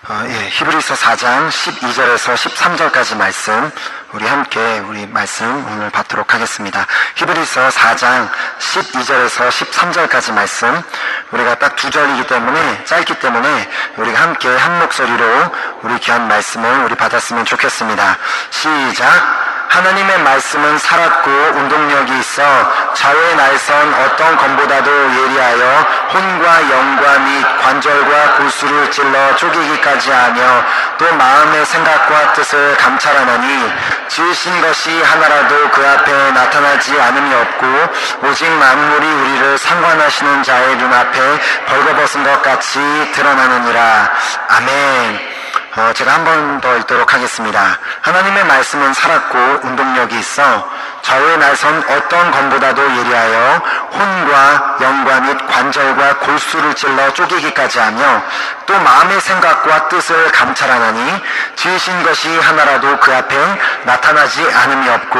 히브리서 4장 12절에서 13절까지 말씀 우리 말씀 오늘 받도록 하겠습니다. 히브리서 4장 12절에서 13절까지 말씀 우리가 딱 두 절이기 때문에 짧기 때문에 우리가 함께 한 목소리로 우리 귀한 말씀을 우리 받았으면 좋겠습니다. 시작. 하나님의 말씀은 살았고 운동력이 있어 좌우의 날선 어떤 검보다도 예리하여 혼과 영과 및 관절과 골수를 찔러 쪼개기까지 하며 또 마음의 생각과 뜻을 감찰하나니 지으신 것이 하나라도 그 앞에 나타나지 않음이 없고 오직 만물이 우리를 상관하시는 자의 눈앞에 벌거벗은 것 같이 드러나느니라. 아멘. 제가 한 번 더 읽도록 하겠습니다. 하나님의 말씀은 살았고 운동력이 있어 좌우의 날선 어떤 검보다도 예리하여 혼과 영과 및 관절과 골수를 찔러 쪼개기까지 하며 또 마음의 생각과 뜻을 감찰하나니 지으신 것이 하나라도 그 앞에 나타나지 않음이 없고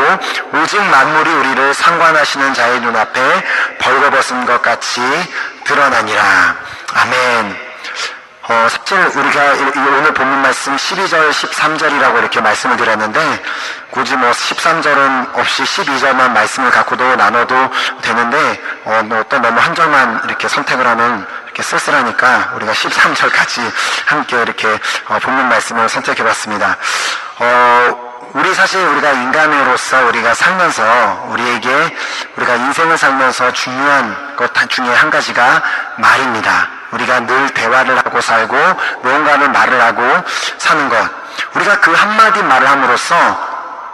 오직 만물이 우리를 상관하시는 자의 눈앞에 벌거벗은 것 같이 드러나니라. 아멘. 사실 우리가 오늘 본문 말씀 12절, 13절이라고 이렇게 말씀을 드렸는데 굳이 13절은 없이 12절만 말씀을 갖고도 나눠도 되는데 어떤 너무 한 절만 이렇게 선택을 하면 이렇게 쓸쓸하니까 우리가 13절까지 함께 이렇게 본문 말씀을 선택해 봤습니다. 우리가 인간으로서 우리가 살면서 우리가 인생을 살면서 중요한 것 중에 한 가지가 말입니다. 우리가 늘 대화를 하고 살고 무언가를 말을 하고 사는 것. 우리가 그 한마디 말을 함으로써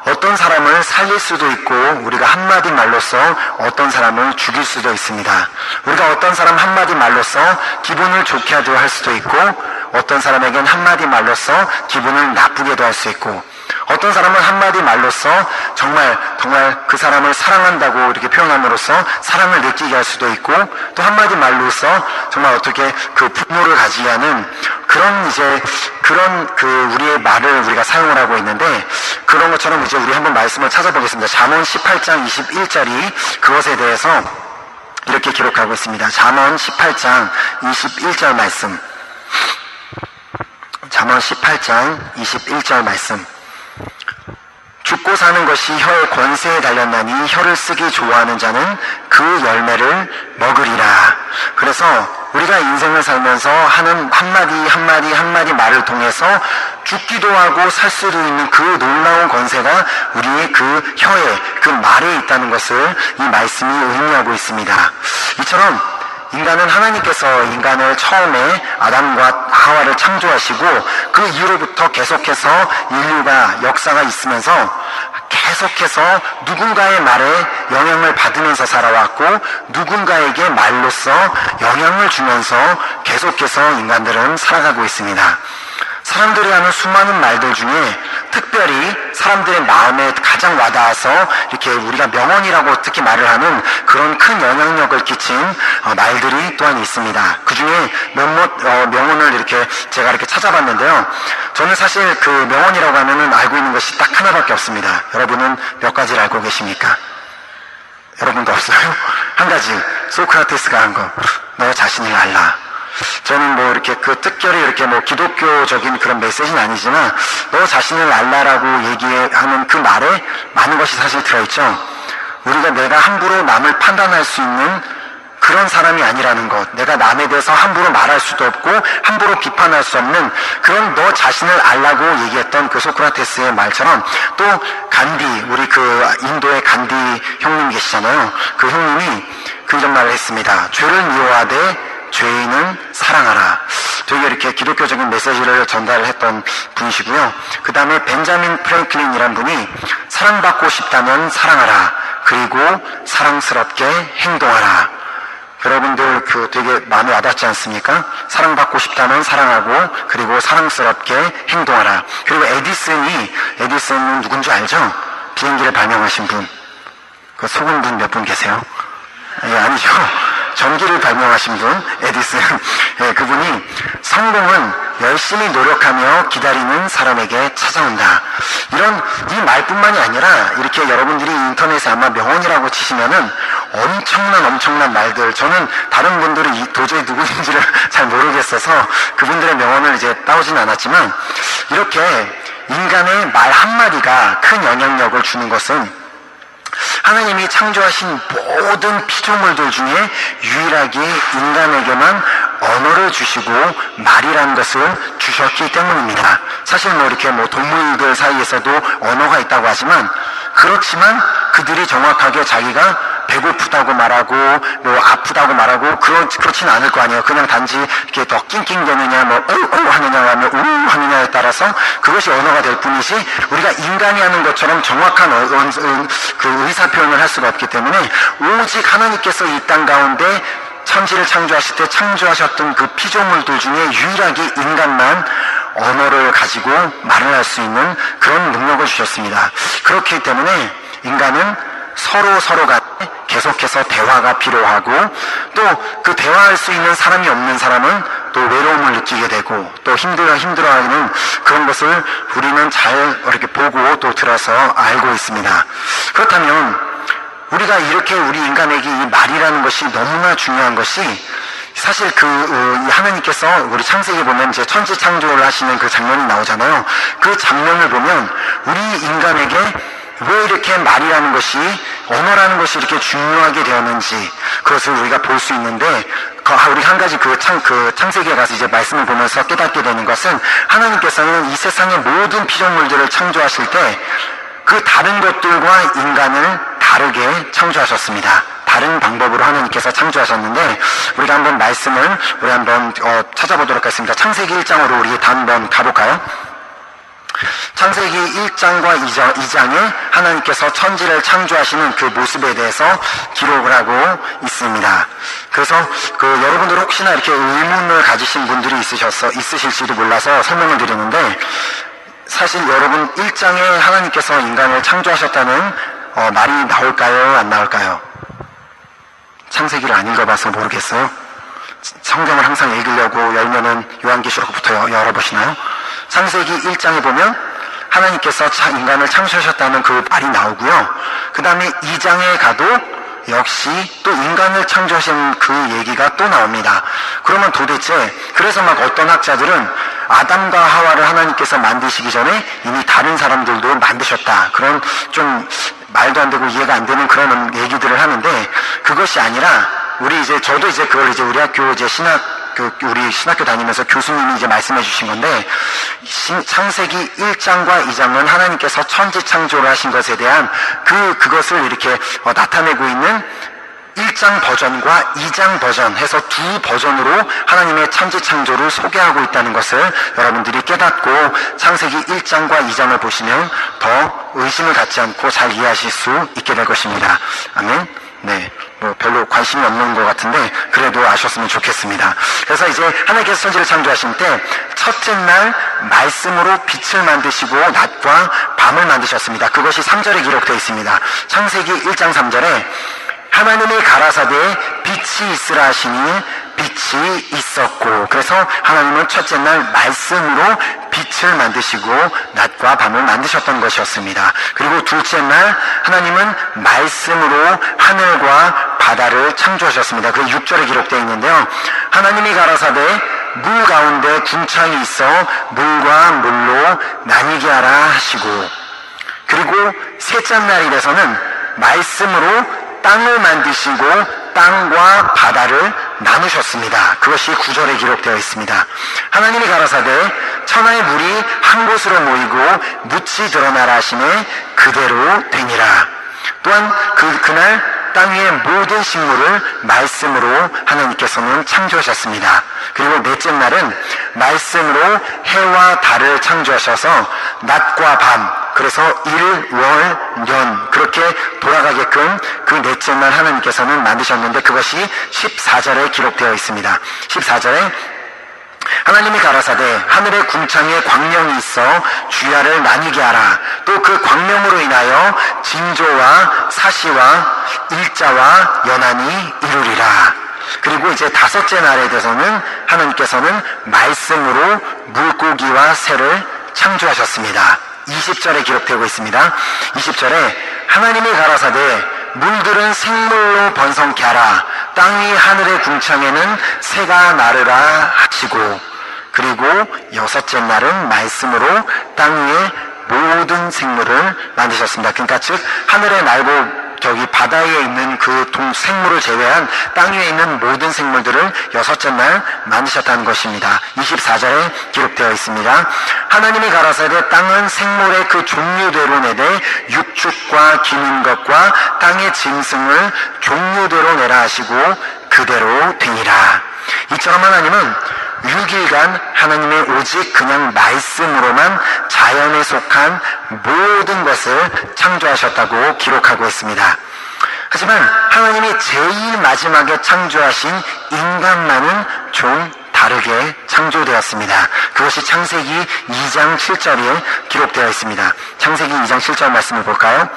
어떤 사람을 살릴 수도 있고 우리가 한마디 말로써 어떤 사람을 죽일 수도 있습니다. 우리가 어떤 사람 한마디 말로써 기분을 좋게 하려 할 수도 있고 어떤 사람에겐 한마디 말로써 기분을 나쁘게도 할 수 있고 어떤 사람은 한마디 말로써 정말 그 사람을 사랑한다고 이렇게 표현함으로써 사랑을 느끼게 할 수도 있고 또 한마디 말로써 정말 어떻게 그 분노를 가지게 하는 그런 우리의 말을 우리가 사용을 하고 있는데 그런 것처럼 이제 우리 한번 말씀을 찾아보겠습니다. 잠언 18장 21절이 그것에 대해서 이렇게 기록하고 있습니다. 잠언 18장 21절 말씀. 잠언 18장 21절 말씀. 죽고 사는 것이 혀의 권세에 달렸나니 혀를 쓰기 좋아하는 자는 그 열매를 먹으리라. 그래서 우리가 인생을 살면서 하는 한마디 말을 통해서 죽기도 하고 살 수도 있는 그 놀라운 권세가 우리의 그 혀에 그 말에 있다는 것을 이 말씀이 의미하고 있습니다. 이처럼 인간은 하나님께서 인간을 처음에 아담과 하와를 창조하시고 그 이후로부터 계속해서 인류가 역사가 있으면서 계속해서 누군가의 말에 영향을 받으면서 살아왔고 누군가에게 말로써 영향을 주면서 계속해서 인간들은 살아가고 있습니다. 사람들이 하는 수많은 말들 중에 특별히 사람들의 마음에 가장 와닿아서 이렇게 우리가 명언이라고 특히 말을 하는 그런 큰 영향력을 끼친 말들이 또한 있습니다. 그 중에 몇몇 명언을 제가 이렇게 찾아봤는데요. 저는 사실 그 명언이라고 하면은 알고 있는 것이 딱 하나밖에 없습니다. 여러분은 몇 가지를 알고 계십니까? 여러분도 없어요? 한 가지, 소크라테스가 한 거, 너 자신을 알라. 저는 특별히 기독교적인 그런 메시지는 아니지만 너 자신을 알라라고 얘기하는 그 말에 많은 것이 사실 들어있죠. 내가 함부로 남을 판단할 수 있는 그런 사람이 아니라는 것, 내가 남에 대해서 함부로 말할 수도 없고 함부로 비판할 수 없는 그런 너 자신을 알라고 얘기했던 그 소크라테스의 말처럼 또 간디, 우리 인도의 간디 형님 계시잖아요. 그 형님이 이런 말을 했습니다. 죄를 미워하되 죄인은 사랑하라. 되게 이렇게 기독교적인 메시지를 전달을 했던 분이시고요. 그 다음에 벤자민 프랭클린이란 분이 사랑받고 싶다면 사랑하라. 그리고 사랑스럽게 행동하라. 여러분들 되게 마음에 와닿지 않습니까? 사랑받고 싶다면 사랑하고 그리고 사랑스럽게 행동하라. 그리고 에디슨은 누군지 알죠? 비행기를 발명하신 분. 그 속은 분 몇 분 계세요? 아니죠. 전기를 발명하신 분, 에디슨. 그분이 성공은 열심히 노력하며 기다리는 사람에게 찾아온다. 이 말뿐만이 아니라 이렇게 여러분들이 인터넷에 아마 명언이라고 치시면은 엄청난 말들, 저는 다른 분들이 도저히 누구인지를 잘 모르겠어서 그분들의 명언을 이제 따오진 않았지만, 이렇게 인간의 말 한마디가 큰 영향력을 주는 것은 하나님이 창조하신 모든 피조물들 중에 유일하게 인간에게만 언어를 주시고 말이라는 것을 주셨기 때문입니다. 사실 이렇게 동물들 사이에서도 언어가 있다고 하지만, 그렇지만 그들이 정확하게 자기가 배고프다고 말하고 아프다고 말하고 그렇진 않을 거 아니에요. 그냥 단지 이렇게 더 낑낑대느냐 하느냐 하면 우 하느냐에 따라서 그것이 언어가 될 뿐이지, 우리가 인간이 하는 것처럼 정확한 그 의사 표현을 할 수가 없기 때문에, 오직 하나님께서 이 땅 가운데 천지를 창조하실 때 창조하셨던 그 피조물들 중에 유일하게 인간만 언어를 가지고 말을 할 수 있는 그런 능력을 주셨습니다. 그렇기 때문에 인간은 서로 간에 계속해서 대화가 필요하고, 또 그 대화할 수 있는 사람이 없는 사람은 또 외로움을 느끼게 되고, 또 힘들어하는 그런 것을 우리는 잘 이렇게 보고 또 들어서 알고 있습니다. 그렇다면 우리가 이렇게 우리 인간에게 이 말이라는 것이 너무나 중요한 것이, 사실 하나님께서 우리 창세기 보면 이제 천지 창조를 하시는 그 장면이 나오잖아요. 그 장면을 보면 우리 인간에게 왜 이렇게 말이라는 것이, 언어라는 것이 이렇게 중요하게 되었는지 그것을 우리가 볼 수 있는데, 우리 한 가지 창세기에 가서 이제 말씀을 보면서 깨닫게 되는 것은, 하나님께서는 이 세상의 모든 피조물들을 창조하실 때 그 다른 것들과 인간을 다르게 창조하셨습니다. 다른 방법으로 하나님께서 창조하셨는데, 우리가 한번 말씀을 찾아보도록 하겠습니다. 창세기 1장으로 우리 한번 가볼까요? 창세기 1장과 2장에 하나님께서 천지를 창조하시는 그 모습에 대해서 기록을 하고 있습니다. 그래서 여러분들 혹시나 이렇게 의문을 가지신 분들이 있으실지도 몰라서 설명을 드리는데, 사실 여러분 1장에 하나님께서 인간을 창조하셨다는 말이 나올까요? 안 나올까요? 창세기를 안 읽어봐서 모르겠어요. 성경을 항상 읽으려고 열면은 요한계시록부터 열어보시나요? 창세기 1장에 보면 하나님께서 인간을 창조하셨다는 그 말이 나오고요. 그 다음에 2장에 가도 역시 또 인간을 창조하신 그 얘기가 또 나옵니다. 그러면 도대체, 그래서 어떤 학자들은 아담과 하와를 하나님께서 만드시기 전에 이미 다른 사람들도 만드셨다, 그런 좀 말도 안 되고 이해가 안 되는 그런 얘기들을 하는데, 그것이 아니라 저도 그걸 우리 학교 우리 신학교 다니면서 교수님이 말씀해 주신 건데, 창세기 1장과 2장은 하나님께서 천지 창조를 하신 것에 대한 그것을 이렇게 나타내고 있는 1장 버전과 2장 버전 해서 두 버전으로 하나님의 천지 창조를 소개하고 있다는 것을 여러분들이 깨닫고 창세기 1장과 2장을 보시면 더 의심을 갖지 않고 잘 이해하실 수 있게 될 것입니다. 아멘. 네, 별로 관심이 없는 것 같은데 그래도 아셨으면 좋겠습니다. 그래서 이제 하나님께서 천지를 창조하신 때 첫째 날 말씀으로 빛을 만드시고 낮과 밤을 만드셨습니다. 그것이 3절에 기록되어 있습니다. 창세기 1장 3절에 하나님이 가라사대 빛이 있으라 하시니 빛이 있었고, 그래서 하나님은 첫째 날 말씀으로 빛을 만드시고 낮과 밤을 만드셨던 것이었습니다. 그리고 둘째 날 하나님은 말씀으로 하늘과 바다를 창조하셨습니다. 그 6절에 기록되어 있는데요. 하나님이 가라사대 물 가운데 궁창이 있어 물과 물로 나뉘게 하라 하시고, 그리고 셋째 날이 돼서는 말씀으로 땅을 만드시고 땅과 바다를 나누셨습니다. 그것이 9절에 기록되어 있습니다. 하나님이 가라사대 천하의 물이 한 곳으로 모이고 묻이 드러나라 하시매 그대로 되니라. 또한 그날 땅 위의 모든 식물을 말씀으로 하나님께서는 창조하셨습니다. 그리고 넷째 날은 말씀으로 해와 달을 창조하셔서 낮과 밤, 그래서 일, 월, 년 그렇게 돌아가게끔 그 넷째 날 하나님께서는 만드셨는데, 그것이 14절에 기록되어 있습니다. 14절에 하나님이 가라사대 하늘의 궁창에 광명이 있어 주야를 나뉘게 하라. 또 그 광명으로 인하여 징조와 사시와 일자와 연한이 이루리라. 그리고 이제 다섯째 날에 대해서는 하나님께서는 말씀으로 물고기와 새를 창조하셨습니다. 20절에 기록되고 있습니다. 20절에 하나님이 가라사대 물들은 생물로 번성케 하라. 땅 위 하늘의 궁창에는 새가 나르라 하시고, 그리고 여섯째 날은 말씀으로 땅 위에 모든 생물을 만드셨습니다. 그러니까 즉 하늘에 날고 저기 바다에 있는 그 생물을 제외한 땅 위에 있는 모든 생물들을 여섯째 날 만드셨다는 것입니다. 24절에 기록되어 있습니다. 하나님이 가라사대 땅은 생물의 그 종류대로 내되 육축과 기는 것과 땅의 짐승을 종류대로 내라 하시고 그대로 되니라. 이처럼 하나님은 6일간 하나님의 오직 그냥 말씀으로만 자연에 속한 모든 것을 창조하셨다고 기록하고 있습니다. 하지만 하나님이 제일 마지막에 창조하신 인간만은 좀 다르게 창조되었습니다. 그것이 창세기 2장 7절에 기록되어 있습니다. 창세기 2장 7절 말씀을 볼까요?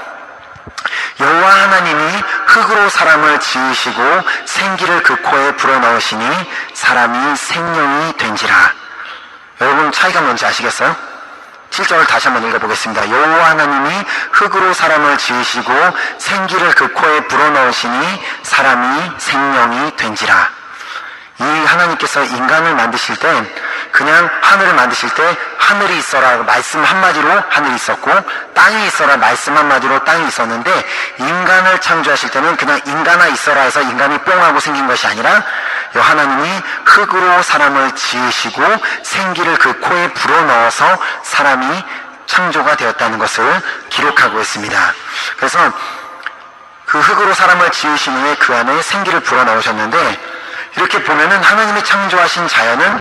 여호와 하나님이 흙으로 사람을 지으시고 생기를 그 코에 불어넣으시니 사람이 생명이 된지라. 여러분 차이가 뭔지 아시겠어요? 7절을 다시 한번 읽어보겠습니다. 여호와 하나님이 흙으로 사람을 지으시고 생기를 그 코에 불어넣으시니 사람이 생명이 된지라. 이 하나님께서 인간을 만드실 때 그냥 하늘을 만드실 때 하늘이 있어라 말씀 한마디로 하늘이 있었고 땅이 있어라 말씀 한마디로 땅이 있었는데 인간을 창조하실 때는 그냥 인간아 있어라 해서 인간이 뿅 하고 생긴 것이 아니라 하나님이 흙으로 사람을 지으시고 생기를 그 코에 불어넣어서 사람이 창조가 되었다는 것을 기록하고 있습니다. 그래서 그 흙으로 사람을 지으신 후에 그 안에 생기를 불어넣으셨는데 이렇게 보면은 하나님이 창조하신 자연은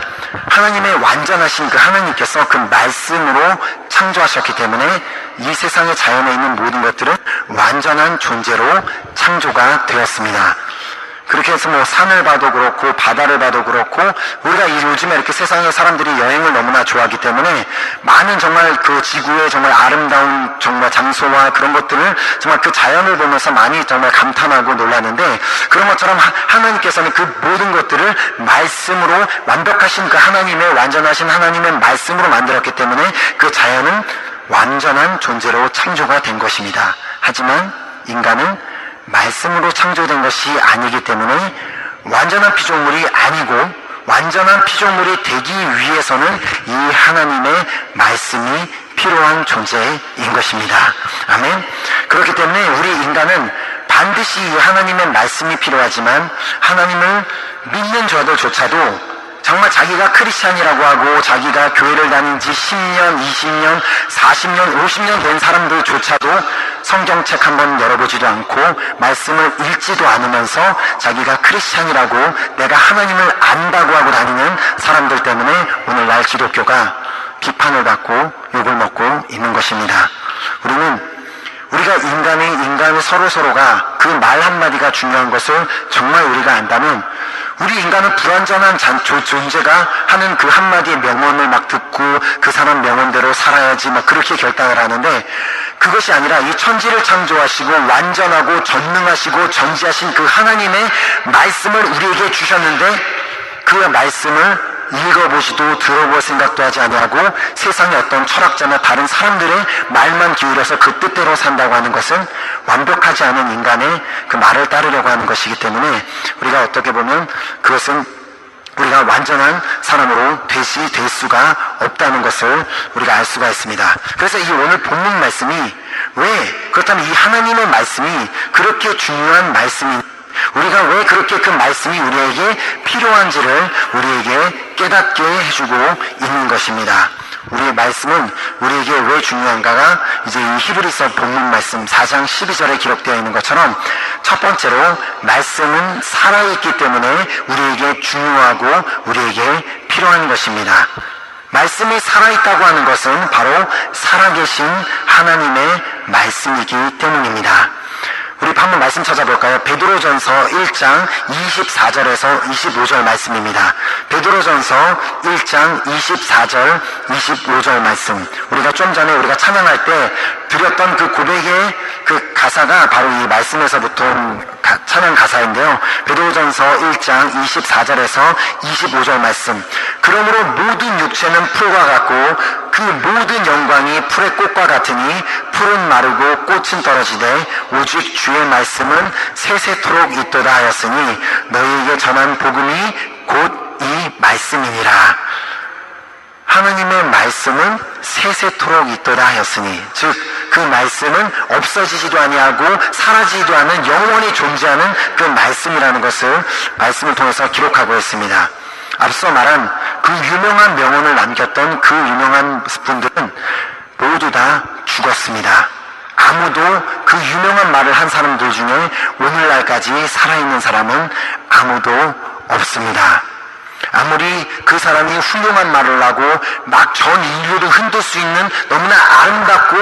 하나님의 완전하신 그 하나님께서 그 말씀으로 창조하셨기 때문에 이 세상의 자연에 있는 모든 것들은 완전한 존재로 창조가 되었습니다. 그렇게 해서 뭐 산을 봐도 그렇고 바다를 봐도 그렇고 우리가 요즘에 이렇게 세상의 사람들이 여행을 너무나 좋아하기 때문에 많은 정말 그 지구의 정말 아름다운 정말 장소와 그런 것들을 정말 그 자연을 보면서 많이 정말 감탄하고 놀라는데 그런 것처럼 하나님께서는 그 모든 것들을 말씀으로 완벽하신 그 하나님의 완전하신 하나님의 말씀으로 만들었기 때문에 그 자연은 완전한 존재로 창조가 된 것입니다. 하지만 인간은 말씀으로 창조된 것이 아니기 때문에 완전한 피조물이 아니고 완전한 피조물이 되기 위해서는 이 하나님의 말씀이 필요한 존재인 것입니다. 아멘. 그렇기 때문에 우리 인간은 반드시 이 하나님의 말씀이 필요하지만 하나님을 믿는 저들조차도 정말 자기가 크리스찬이라고 하고 자기가 교회를 다닌 지 10년, 20년, 40년, 50년 된 사람들조차도 성경책 한번 열어보지도 않고 말씀을 읽지도 않으면서 자기가 크리스찬이라고 내가 하나님을 안다고 하고 다니는 사람들 때문에 오늘날 기독교가 비판을 받고 욕을 먹고 있는 것입니다. 우리가 인간의 서로가 그 말 한마디가 중요한 것을 정말 우리가 안다면 우리 인간은 불완전한 존재가 하는 그 한마디의 명언을 막 듣고 그 사람 명언대로 살아야지 막 그렇게 결단을 하는데 그것이 아니라 이 천지를 창조하시고 완전하고 전능하시고 전지하신 그 하나님의 말씀을 우리에게 주셨는데 그 말씀을 읽어보지도 들어볼 생각도 하지 아니하고 세상의 어떤 철학자나 다른 사람들의 말만 기울여서 그 뜻대로 산다고 하는 것은 완벽하지 않은 인간의 그 말을 따르려고 하는 것이기 때문에 우리가 어떻게 보면 그것은 우리가 완전한 사람으로 될 수가 없다는 것을 우리가 알 수가 있습니다. 그래서 이 오늘 본문 말씀이 왜 그렇다면 이 하나님의 말씀이 그렇게 중요한 말씀이 우리가 왜 그렇게 그 말씀이 우리에게 필요한지를 우리에게 깨닫게 해주고 있는 것입니다. 우리의 말씀은 우리에게 왜 중요한가가 이제 이 히브리서 본문 말씀 4장 12절에 기록되어 있는 것처럼 첫 번째로 말씀은 살아있기 때문에 우리에게 중요하고 우리에게 필요한 것입니다. 말씀이 살아있다고 하는 것은 바로 살아계신 하나님의 말씀이기 때문입니다. 우리 한번 말씀 찾아볼까요? 베드로전서 1장 24절에서 25절 말씀입니다. 베드로전서 1장 24절 25절 말씀. 우리가 좀 전에 우리가 찬양할 때 드렸던 그 고백의 그 가사가 바로 이 말씀에서부터 찬양 가사인데요. 베드로전서 1장 24절에서 25절 말씀. 그러므로 모든 육체는 풀과 같고 그 그 모든 영광이 풀의 꽃과 같으니 풀은 마르고 꽃은 떨어지되 오직 주의 말씀은 세세토록 있도다 하였으니 너희에게 전한 복음이 곧 이 말씀이니라. 하나님의 말씀은 세세토록 있도다 하였으니, 즉 그 말씀은 없어지지도 아니하고 사라지지도 않는 영원히 존재하는 그 말씀이라는 것을 말씀을 통해서 기록하고 있습니다. 앞서 말한 그 유명한 명언을 남겼던 그 유명한 분들은 모두 다 죽었습니다. 아무도 그 유명한 말을 한 사람들 중에 오늘날까지 살아있는 사람은 아무도 없습니다. 아무리 그 사람이 훌륭한 말을 하고 막 전 인류를 흔들 수 있는 너무나 아름답고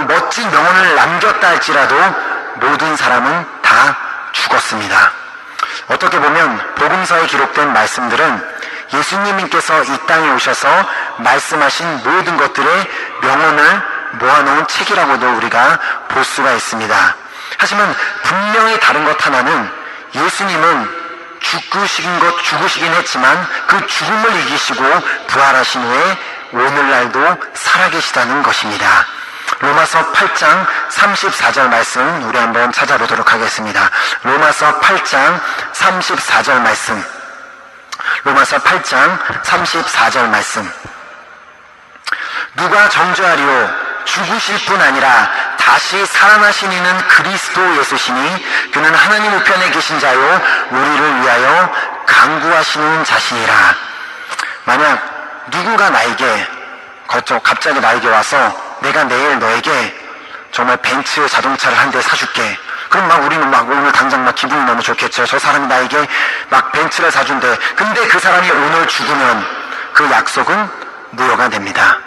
멋진 명언을 남겼다 할지라도 모든 사람은 다 죽었습니다. 어떻게 보면 복음서에 기록된 말씀들은 예수님께서 이 땅에 오셔서 말씀하신 모든 것들의 명언을 모아놓은 책이라고도 우리가 볼 수가 있습니다. 하지만 분명히 다른 것 하나는 예수님은 죽으시긴 했지만 그 죽음을 이기시고 부활하신 후에 오늘날도 살아계시다는 것입니다. 로마서 8장 34절 말씀 우리 한번 찾아보도록 하겠습니다. 로마서 8장 34절 말씀. 로마서 8장 34절 말씀. 누가 정죄하리요? 죽으실 뿐 아니라 다시 살아나신 이는 그리스도 예수시니 그는 하나님 우편에 계신 자요 우리를 위하여 간구하시는 자신이라. 만약 누군가 나에게 갑자기 나에게 와서 내가 내일 너에게 정말 벤츠 자동차를 한 대 사줄게. 그럼 우리는 오늘 당장 기분이 너무 좋겠죠. 저 사람이 나에게 벤츠를 사준대. 근데 그 사람이 오늘 죽으면 그 약속은 무효가 됩니다.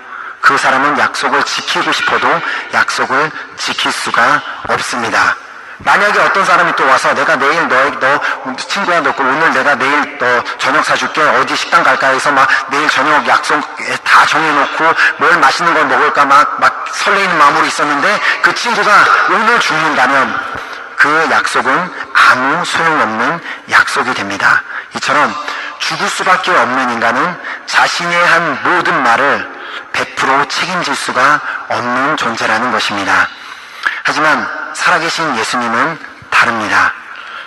그 사람은 약속을 지키고 싶어도 약속을 지킬 수가 없습니다. 만약에 어떤 사람이 또 와서 내가 내일 너 친구야 너 오늘 내가 내일 너 저녁 사줄게. 어디 식당 갈까 해서 내일 저녁 약속 다 정해놓고 뭘 맛있는 걸 먹을까 막 설레이는 마음으로 있었는데 그 친구가 오늘 죽는다면 그 약속은 아무 소용없는 약속이 됩니다. 이처럼 죽을 수밖에 없는 인간은 자신의 한 모든 말을 100% 책임질 수가 없는 존재라는 것입니다. 하지만 살아계신 예수님은 다릅니다.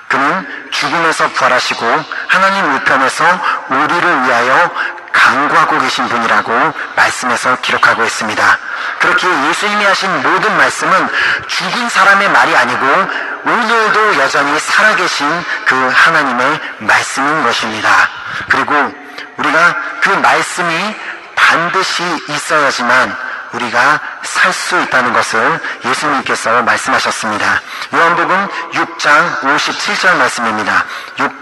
그는 죽음에서 부활하시고 하나님 우편에서 우리를 위하여 간구하고 계신 분이라고 말씀에서 기록하고 있습니다. 그렇게 예수님이 하신 모든 말씀은 죽은 사람의 말이 아니고 오늘도 여전히 살아계신 그 하나님의 말씀인 것입니다. 그리고 우리가 그 말씀이 반드시 있어야지만 우리가 살 수 있다는 것을 예수님께서 말씀하셨습니다. 요한복음 6장 57절 말씀입니다.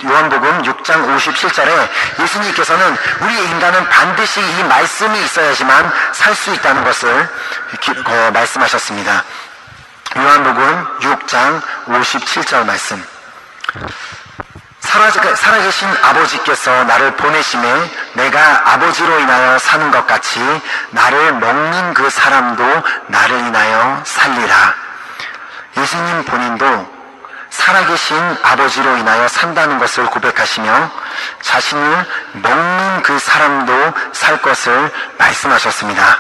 요한복음 6장 57절에 예수님께서는 우리 인간은 반드시 이 말씀이 있어야지만 살 수 있다는 것을 말씀하셨습니다. 요한복음 6장 57절 말씀. 살아계신 아버지께서 나를 보내심에 내가 아버지로 인하여 사는 것 같이 나를 먹는 그 사람도 나를 인하여 살리라. 예수님 본인도 살아계신 아버지로 인하여 산다는 것을 고백하시며 자신을 먹는 그 사람도 살 것을 말씀하셨습니다.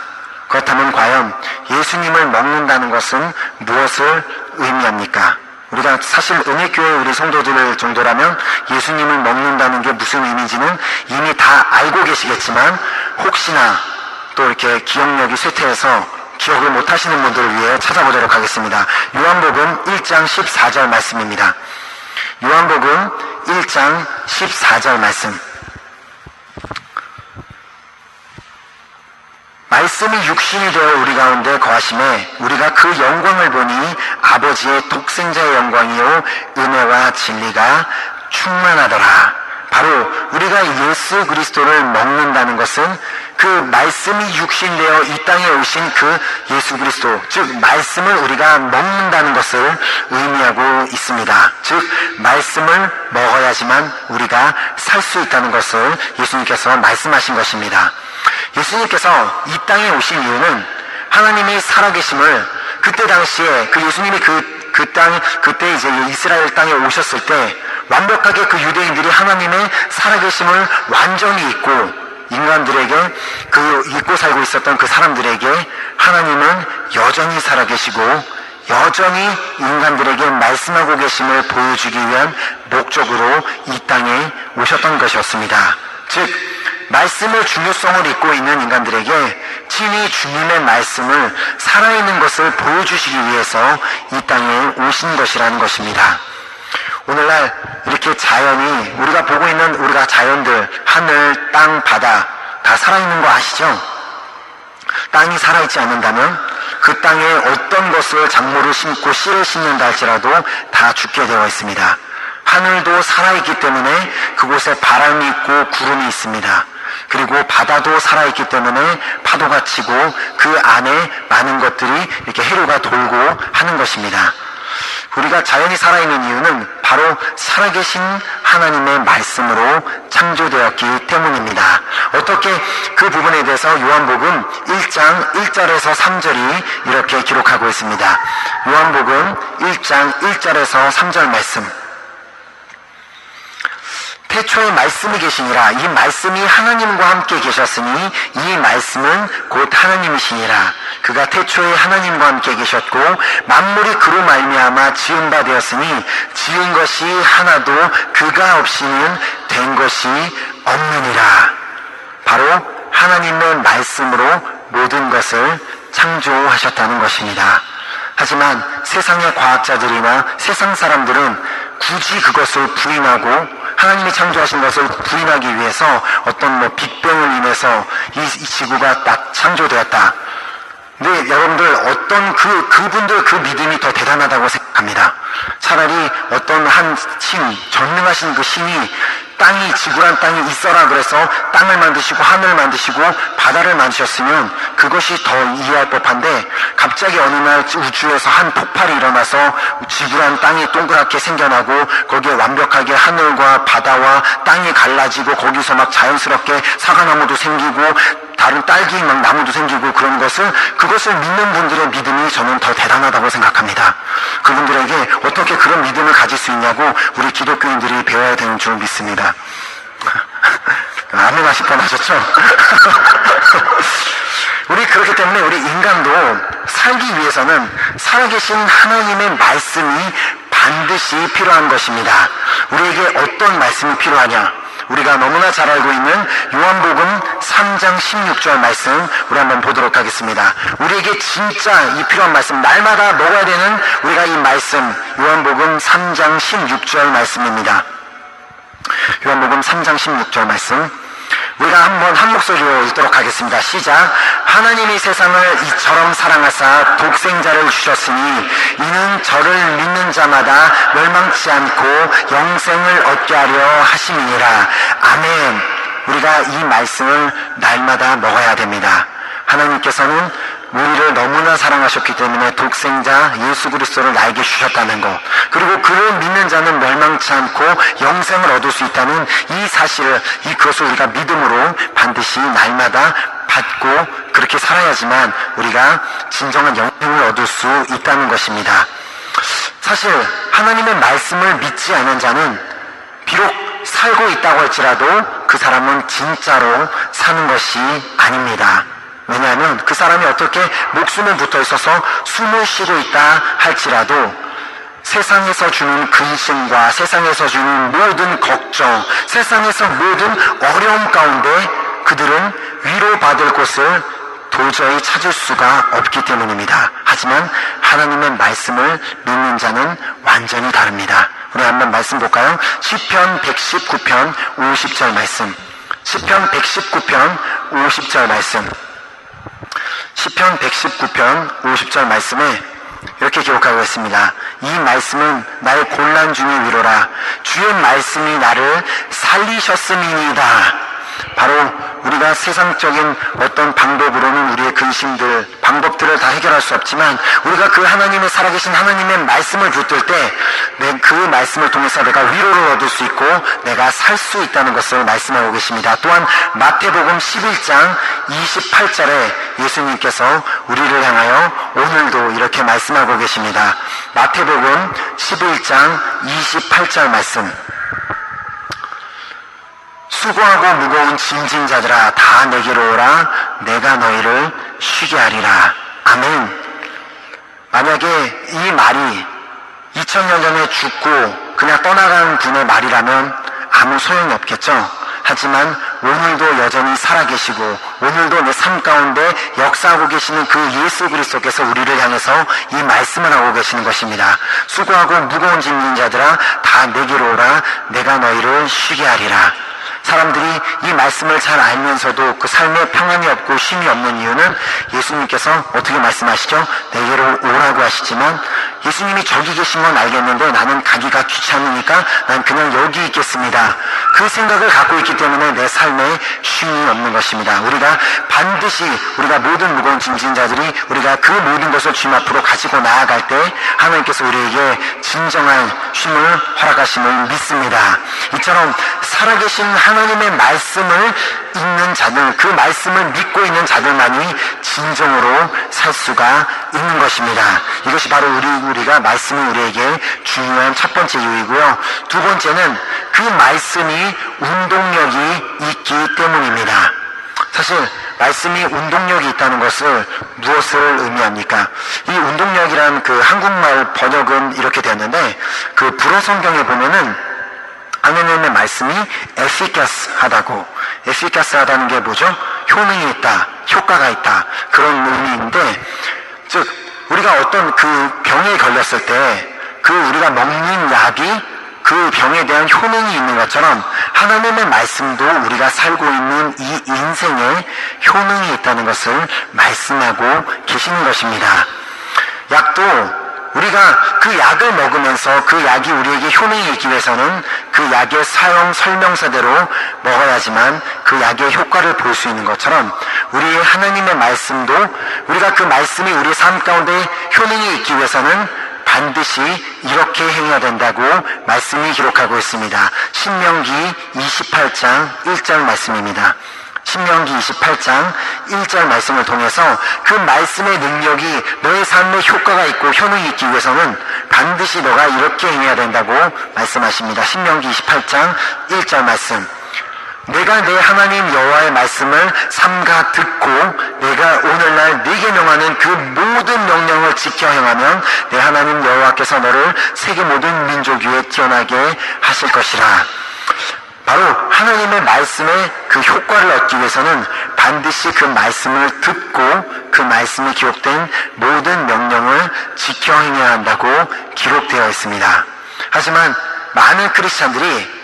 그렇다면 과연 예수님을 먹는다는 것은 무엇을 의미합니까? 우리가 사실 은혜교회 우리 성도들 정도라면 예수님을 먹는다는 게 무슨 의미인지는 이미 다 알고 계시겠지만 혹시나 또 이렇게 기억력이 쇠퇴해서 기억을 못하시는 분들을 위해 찾아보도록 하겠습니다. 요한복음 1장 14절 말씀입니다. 요한복음 1장 14절 말씀. 말씀이 육신이 되어 우리 가운데 거하심에 우리가 그 영광을 보니 아버지의 독생자의 영광이요 은혜와 진리가 충만하더라. 바로 우리가 예수 그리스도를 먹는다는 것은 그 말씀이 육신되어 이 땅에 오신 그 예수 그리스도, 즉 말씀을 우리가 먹는다는 것을 의미하고 있습니다. 즉 말씀을 먹어야지만 우리가 살 수 있다는 것을 예수님께서 말씀하신 것입니다. 예수님께서 이 땅에 오신 이유는 하나님이 살아계심을 그때 당시에 그 예수님이 그때 이제 이스라엘 땅에 오셨을 때 완벽하게 그 유대인들이 하나님의 살아계심을 완전히 잊고 인간들에게, 그 잊고 살고 있었던 그 사람들에게 하나님은 여전히 살아계시고 여전히 인간들에게 말씀하고 계심을 보여주기 위한 목적으로 이 땅에 오셨던 것이었습니다. 즉 말씀의 중요성을 잊고 있는 인간들에게 친히 주님의 말씀을 살아있는 것을 보여주시기 위해서 이 땅에 오신 것이라는 것입니다. 오늘날 이렇게 자연이, 우리가 보고 있는 우리가 자연들, 하늘, 땅, 바다 다 살아있는 거 아시죠? 땅이 살아있지 않는다면 그 땅에 어떤 것을 작물을 심고 씨를 심는다 할지라도 다 죽게 되어 있습니다. 하늘도 살아있기 때문에 그곳에 바람이 있고 구름이 있습니다. 그리고 바다도 살아있기 때문에 파도가 치고 그 안에 많은 것들이 이렇게 해류가 돌고 하는 것입니다. 우리가 자연이 살아있는 이유는 바로 살아계신 하나님의 말씀으로 창조되었기 때문입니다. 어떻게 그 부분에 대해서 요한복음 1장 1절에서 3절이 이렇게 기록하고 있습니다. 요한복음 1장 1절에서 3절 말씀. 태초에 말씀이 계시니라. 이 말씀이 하나님과 함께 계셨으니 이 말씀은 곧 하나님이시니라. 그가 태초에 하나님과 함께 계셨고 만물이 그로 말미암아 지은 바 되었으니 지은 것이 하나도 그가 없이는 된 것이 없느니라. 바로 하나님의 말씀으로 모든 것을 창조하셨다는 것입니다. 하지만 세상의 과학자들이나 세상 사람들은 굳이 그것을 부인하고 하나님이 창조하신 것을 부인하기 위해서 어떤 빅뱅을 인해서 이 지구가 딱 창조되었다. 근데 여러분들 어떤 그분들 그 믿음이 더 대단하다고 생각합니다. 차라리 어떤 한 신, 전능하신 그 신이 땅이, 지구란 땅이 있어라 그래서 땅을 만드시고 하늘을 만드시고 바다를 만드셨으면 그것이 더 이해할 법한데 갑자기 어느 날 우주에서 한 폭발이 일어나서 지구란 땅이 동그랗게 생겨나고 거기에 완벽하게 하늘과 바다와 땅이 갈라지고 거기서 막 자연스럽게 사과나무도 생기고 다른 딸기 막 나무도 생기고 그런 그것을 믿는 분들의 믿음이 저는 더 대단하다고 생각합니다. 그분들에게 어떻게 그런 믿음을 가질 수 있냐고 우리 기독교인들이 배워야 되는 줄 믿습니다. 아멘 하실 뻔하셨죠? 우리 그렇기 때문에 우리 인간도 살기 위해서는 살아계신 하나님의 말씀이 반드시 필요한 것입니다. 우리에게 어떤 말씀이 필요하냐? 우리가 너무나 잘 알고 있는 요한복음 3장 16절 말씀 우리 한번 보도록 하겠습니다. 우리에게 진짜 이 필요한 말씀, 날마다 먹어야 되는 우리가 이 말씀, 요한복음 3장 16절 말씀입니다. 요한복음 3장 16절 말씀 우리가 한번 한 목소리로 읽도록 하겠습니다. 시작. 하나님이 세상을 이처럼 사랑하사 독생자를 주셨으니 이는 저를 믿는 자마다 멸망치 않고 영생을 얻게 하려 하심이니라. 아멘. 우리가 이 말씀을 날마다 먹어야 됩니다. 하나님께서는 우리를 너무나 사랑하셨기 때문에 독생자 예수 그리스도를 나에게 주셨다는 것, 그리고 그를 믿는 자는 멸망치 않고 영생을 얻을 수 있다는 이 사실을, 그것을 우리가 믿음으로 반드시 날마다 받고 그렇게 살아야지만 우리가 진정한 영생을 얻을 수 있다는 것입니다. 사실 하나님의 말씀을 믿지 않은 자는 비록 살고 있다고 할지라도 그 사람은 진짜로 사는 것이 아닙니다. 왜냐하면 그 사람이 어떻게 목숨에 붙어 있어서 숨을 쉬고 있다 할지라도 세상에서 주는 근심과 세상에서 주는 모든 걱정, 세상에서 모든 어려움 가운데 그들은 위로받을 곳을 도저히 찾을 수가 없기 때문입니다. 하지만 하나님의 말씀을 믿는 자는 완전히 다릅니다. 우리 한번 말씀 볼까요? 시편 119편 50절 말씀. 시편 119편 50절 말씀. 시편 119편 50절 말씀에 이렇게 기록하고 있습니다. 이 말씀은 나의 곤란 중의 위로라. 주의 말씀이 나를 살리셨음이니이다. 바로 우리가 세상적인 어떤 방법으로는 우리의 근심들, 방법들을 다 해결할 수 없지만 우리가 그 하나님의 살아계신 하나님의 말씀을 붙들 때 그 말씀을 통해서 내가 위로를 얻을 수 있고 내가 살 수 있다는 것을 말씀하고 계십니다. 또한 마태복음 11장 28절에 예수님께서 우리를 향하여 오늘도 이렇게 말씀하고 계십니다. 마태복음 11장 28절 말씀. 수고하고 무거운 짐진 자들아 다 내게로 오라. 내가 너희를 쉬게 하리라. 아멘. 만약에 이 말이 2000년 전에 죽고 그냥 떠나간 분의 말이라면 아무 소용이 없겠죠. 하지만 오늘도 여전히 살아계시고 오늘도 내 삶 가운데 역사하고 계시는 그 예수 그리스도께서 우리를 향해서 이 말씀을 하고 계시는 것입니다. 수고하고 무거운 짐진 자들아 다 내게로 오라. 내가 너희를 쉬게 하리라. 사람들이 이 말씀을 잘 알면서도 그 삶에 평안이 없고 쉼이 없는 이유는 예수님께서 어떻게 말씀하시죠? 내게로 오라고 하시지만 예수님이 저기 계신 건 알겠는데 나는 가기가 귀찮으니까 난 그냥 여기 있겠습니다. 그 생각을 갖고 있기 때문에 내 삶에 쉼이 없는 것입니다. 우리가 반드시 우리가 모든 무거운 짐진 자들이 우리가 그 모든 것을 주님 앞으로 가지고 나아갈 때 하나님께서 우리에게 진정한 쉼을 허락하심을 믿습니다. 이처럼 살아계신 하나님의 말씀을 읽는 자들, 그 말씀을 믿고 있는 자들만이 진정으로 살 수가 있는 것입니다. 이것이 바로 우리가 말씀이 우리에게 중요한 첫 번째 이유이고요. 두 번째는 그 말씀이 운동력이 있기 때문입니다. 사실 말씀이 운동력이 있다는 것을 무엇을 의미합니까? 이 운동력이란 그 한국말 번역은 이렇게 되었는데 그 불어 성경에 보면은 하나님의 말씀이 efficace하다는 게 뭐죠? 효능이 있다, 효과가 있다, 그런 의미인데, 즉 우리가 어떤 그 병에 걸렸을 때 그 우리가 먹는 약이 그 병에 대한 효능이 있는 것처럼 하나님의 말씀도 우리가 살고 있는 이 인생에 효능이 있다는 것을 말씀하고 계시는 것입니다. 약도 우리가 그 약을 먹으면서 그 약이 우리에게 효능이 있기 위해서는 그 약의 사용 설명서대로 먹어야지만 그 약의 효과를 볼 수 있는 것처럼 우리의 하나님의 말씀도 우리가 그 말씀이 우리 삶 가운데 효능이 있기 위해서는 반드시 이렇게 행해야 된다고 말씀이 기록하고 있습니다. 신명기 28장 1절 말씀입니다. 신명기 28장 1절 말씀을 통해서 그 말씀의 능력이 너의 삶에 효과가 있고 효능이 있기 위해서는 반드시 너가 이렇게 행해야 된다고 말씀하십니다. 신명기 28장 1절 말씀. 내가 내 하나님 여호와의 말씀을 삼가 듣고 내가 오늘날 네게 명하는 그 모든 명령을 지켜 행하면 내 하나님 여호와께서 너를 세계 모든 민족 위에 뛰어나게 하실 것이라. 바로 하나님의 말씀의 그 효과를 얻기 위해서는 반드시 그 말씀을 듣고 그 말씀이 기록된 모든 명령을 지켜 행해야 한다고 기록되어 있습니다. 하지만 많은 크리스찬들이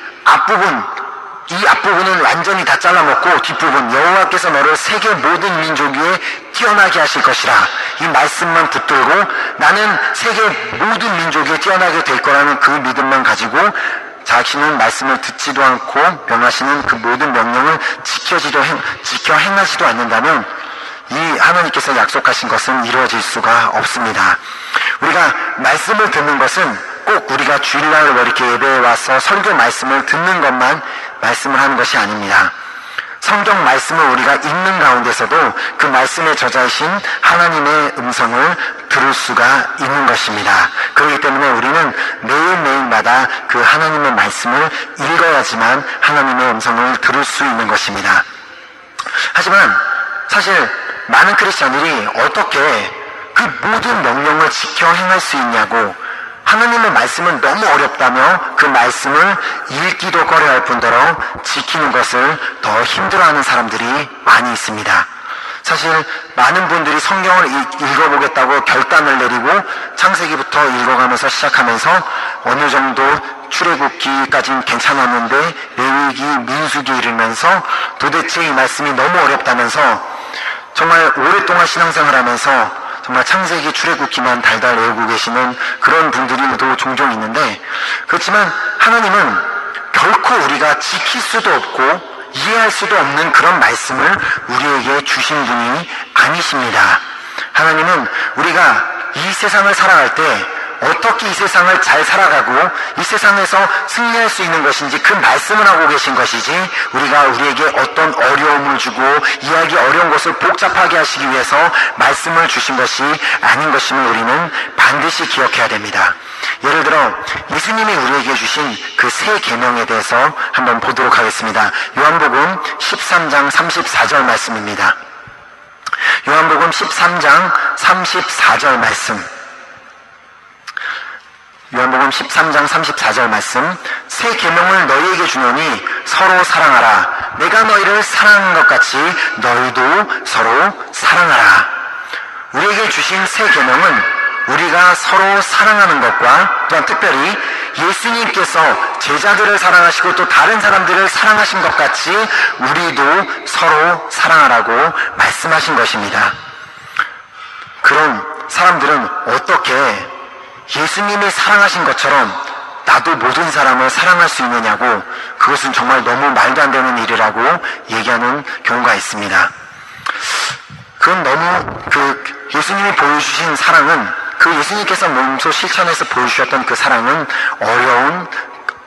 이 앞부분은 완전히 다 잘라먹고 뒷부분 여호와께서 너를 세계 모든 민족 위에 뛰어나게 하실 것이라 이 말씀만 붙들고 나는 세계 모든 민족 위에 뛰어나게 될 거라는 그 믿음만 가지고 자신은 말씀을 듣지도 않고 명하시는 그 모든 명령을 지켜 행하지도 않는다면 이 하나님께서 약속하신 것은 이루어질 수가 없습니다. 우리가 말씀을 듣는 것은 꼭 우리가 주일날 이렇게 예배에 와서 설교 말씀을 듣는 것만 말씀을 하는 것이 아닙니다. 성경 말씀을 우리가 읽는 가운데서도 그 말씀의 저자이신 하나님의 음성을 들을 수가 있는 것입니다. 그렇기 때문에 우리는 매일매일마다 그 하나님의 말씀을 읽어야지만 하나님의 음성을 들을 수 있는 것입니다. 하지만 사실 많은 크리스찬들이 어떻게 그 모든 명령을 지켜 행할 수 있냐고 하나님의 말씀은 너무 어렵다며 그 말씀을 읽기도 꺼려할 뿐더러 지키는 것을 더 힘들어하는 사람들이 많이 있습니다. 사실 많은 분들이 성경을 읽어보겠다고 결단을 내리고 창세기부터 읽어가면서 시작하면서 어느 정도 출애굽기까지는 괜찮았는데 레위기, 민수기 이르면서 도대체 이 말씀이 너무 어렵다면서 정말 오랫동안 신앙생활을 하면서 정말 창세기 출애굽기만 달달 외우고 계시는 그런 분들도 종종 있는데 그렇지만 하나님은 결코 우리가 지킬 수도 없고 이해할 수도 없는 그런 말씀을 우리에게 주신 분이 아니십니다. 하나님은 우리가 이 세상을 살아갈 때 어떻게 이 세상을 잘 살아가고 이 세상에서 승리할 수 있는 것인지 그 말씀을 하고 계신 것이지 우리가 우리에게 어떤 어려움을 주고 이해하기 어려운 것을 복잡하게 하시기 위해서 말씀을 주신 것이 아닌 것임을 우리는 반드시 기억해야 됩니다. 예를 들어 예수님이 우리에게 주신 그 세 계명에 대해서 한번 보도록 하겠습니다. 요한복음 13장 34절 말씀입니다. 요한복음 13장 34절 말씀. 요한복음 13장 34절 말씀. 새 계명을 너희에게 주노니 서로 사랑하라. 내가 너희를 사랑한 것 같이 너희도 서로 사랑하라. 우리에게 주신 새 계명은 우리가 서로 사랑하는 것과 또한 특별히 예수님께서 제자들을 사랑하시고 또 다른 사람들을 사랑하신 것 같이 우리도 서로 사랑하라고 말씀하신 것입니다. 그럼 사람들은 어떻게 예수님이 사랑하신 것처럼 나도 모든 사람을 사랑할 수 있느냐고, 그것은 정말 너무 말도 안 되는 일이라고 얘기하는 경우가 있습니다. 그건 너무 예수님이 보여주신 사랑은, 그 예수님께서 몸소 실천해서 보여주셨던 그 사랑은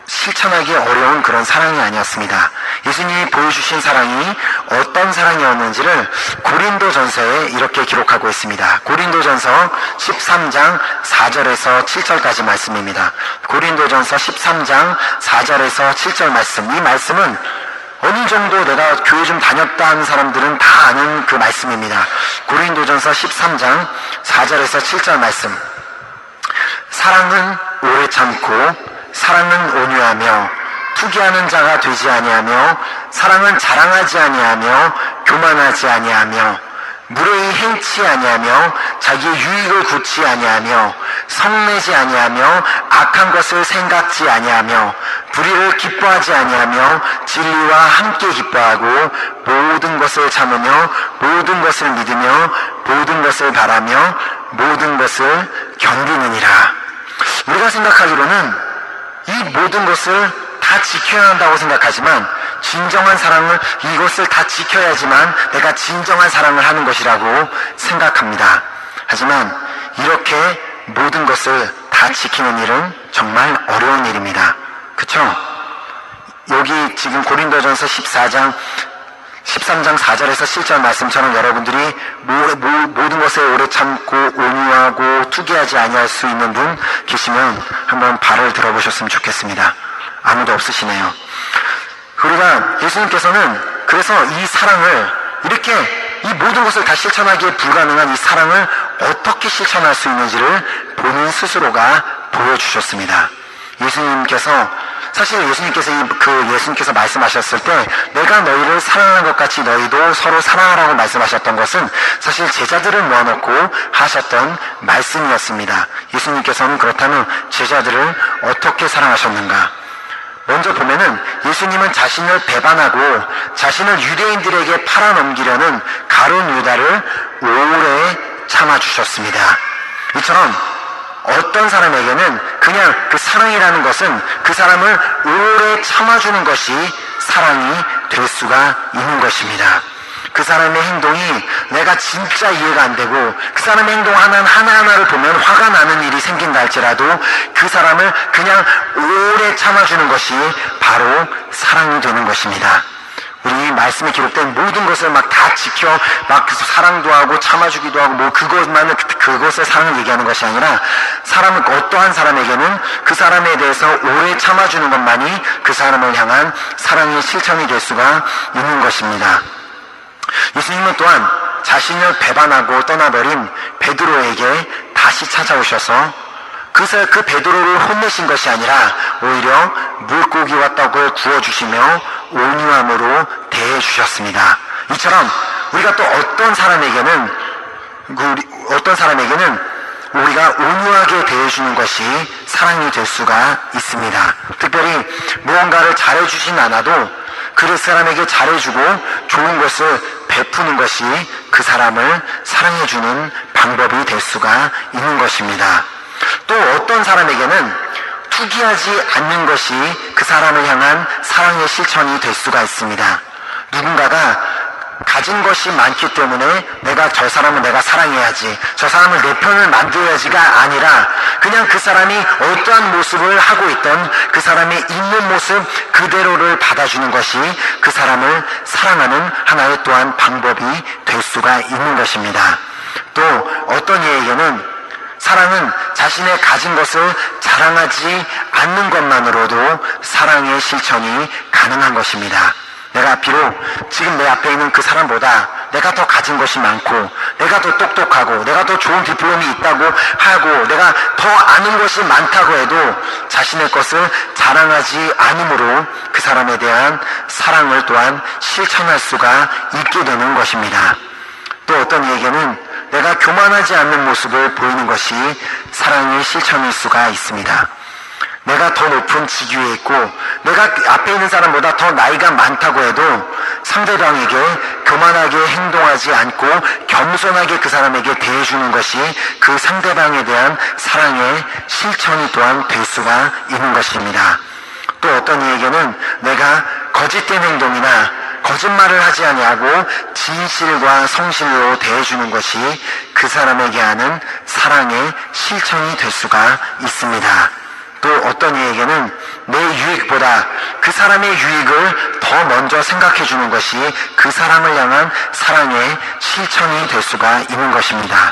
실천하기 어려운 그런 사랑이 아니었습니다. 예수님이 보여주신 사랑이 어떤 사랑이었는지를 고린도전서에 이렇게 기록하고 있습니다. 고린도전서 13장 4절에서 7절까지 말씀입니다. 고린도전서 13장 4절에서 7절 말씀. 이 말씀은 어느 정도 내가 교회 좀 다녔다 하는 사람들은 다 아는 그 말씀입니다. 고린도전서 13장 4절에서 7절 말씀. 사랑은 오래 참고 사랑은 온유하며 투기하는 자가 되지 아니하며 사랑은 자랑하지 아니하며 교만하지 아니하며 무례히 행치 아니하며 자기의 유익을 굳지 아니하며 성내지 아니하며 악한 것을 생각지 아니하며 불의를 기뻐하지 아니하며 진리와 함께 기뻐하고 모든 것을 참으며 모든 것을 믿으며 모든 것을 바라며 모든 것을 견디느니라. 우리가 생각하기로는 이 모든 것을 다 지켜야 한다고 생각하지만, 진정한 사랑은 이것을 다 지켜야지만 내가 진정한 사랑을 하는 것이라고 생각합니다. 하지만 이렇게 모든 것을 다 지키는 일은 정말 어려운 일입니다. 그쵸? 여기 지금 고린도전서 13장 4절에서 7절 말씀처럼 여러분들이 모든 것에 오래 참고 온유하고 투기하지 아니할 수 있는 분 계시면 한번 발을 들어보셨으면 좋겠습니다. 아무도 없으시네요. 그러나 예수님께서는 그래서 이 사랑을, 이렇게 이 모든 것을 다 실천하기에 불가능한 이 사랑을 어떻게 실천할 수 있는지를 본인 스스로가 보여주셨습니다. 사실 예수님께서 말씀하셨을 때 내가 너희를 사랑하는 것 같이 너희도 서로 사랑하라고 말씀하셨던 것은 사실 제자들을 모아놓고 하셨던 말씀이었습니다. 예수님께서는 그렇다면 제자들을 어떻게 사랑하셨는가? 먼저 보면은 예수님은 자신을 배반하고 자신을 유대인들에게 팔아넘기려는 가룟 유다를 오래 참아주셨습니다. 이처럼 어떤 사람에게는 그냥 그 사랑이라는 것은 그 사람을 오래 참아주는 것이 사랑이 될 수가 있는 것입니다. 그 사람의 행동이 내가 진짜 이해가 안 되고 그 사람의 행동 하나하나를 보면 화가 나는 일이 생긴다 할지라도 그 사람을 그냥 오래 참아주는 것이 바로 사랑이 되는 것입니다. 우리 말씀에 기록된 모든 것을 막 다 지켜 막 사랑도 하고 참아주기도 하고 그것을 사랑을 얘기하는 것이 아니라, 사람은 어떠한 사람에게는 그 사람에 대해서 오래 참아주는 것만이 그 사람을 향한 사랑의 실천이 될 수가 있는 것입니다. 예수님은 또한 자신을 배반하고 떠나버린 베드로에게 다시 찾아오셔서 그 베드로를 혼내신 것이 아니라 오히려 물고기와 떡을 구워주시며 온유함으로 대해주셨습니다. 이처럼 우리가 또 어떤 사람에게는 우리가 온유하게 대해주는 것이 사랑이 될 수가 있습니다. 특별히 무언가를 잘해주진 않아도 그 사람에게 잘해주고 좋은 것을 베푸는 것이 그 사람을 사랑해주는 방법이 될 수가 있는 것입니다. 또 어떤 사람에게는 투기하지 않는 것이 그 사람을 향한 사랑의 실천이 될 수가 있습니다. 누군가가 가진 것이 많기 때문에 저 사람을 내가 사랑해야지, 저 사람을 내 편을 만들어야지가 아니라 그냥 그 사람이 어떠한 모습을 하고 있던 그 사람의 있는 모습 그대로를 받아주는 것이 그 사람을 사랑하는 하나의 또한 방법이 될 수가 있는 것입니다. 또 어떤 이에게는 사랑은 자신의 가진 것을 자랑하지 않는 것만으로도 사랑의 실천이 가능한 것입니다. 내가 비록 지금 내 앞에 있는 그 사람보다 내가 더 가진 것이 많고, 내가 더 똑똑하고, 내가 더 좋은 디플롬이 있다고 하고, 내가 더 아는 것이 많다고 해도 자신의 것을 자랑하지 않으므로 그 사람에 대한 사랑을 또한 실천할 수가 있게 되는 것입니다. 또 어떤 이에게는 내가 교만하지 않는 모습을 보이는 것이 사랑의 실천일 수가 있습니다. 내가 더 높은 직위에 있고 내가 앞에 있는 사람보다 더 나이가 많다고 해도 상대방에게 교만하게 행동하지 않고 겸손하게 그 사람에게 대해주는 것이 그 상대방에 대한 사랑의 실천이 또한 될 수가 있는 것입니다. 또 어떤 이에게는 내가 거짓된 행동이나 거짓말을 하지 아니하고 진실과 성실로 대해주는 것이 그 사람에게 하는 사랑의 실천이 될 수가 있습니다. 또 어떤 이에게는 내 유익보다 그 사람의 유익을 더 먼저 생각해 주는 것이 그 사람을 향한 사랑의 실천이 될 수가 있는 것입니다.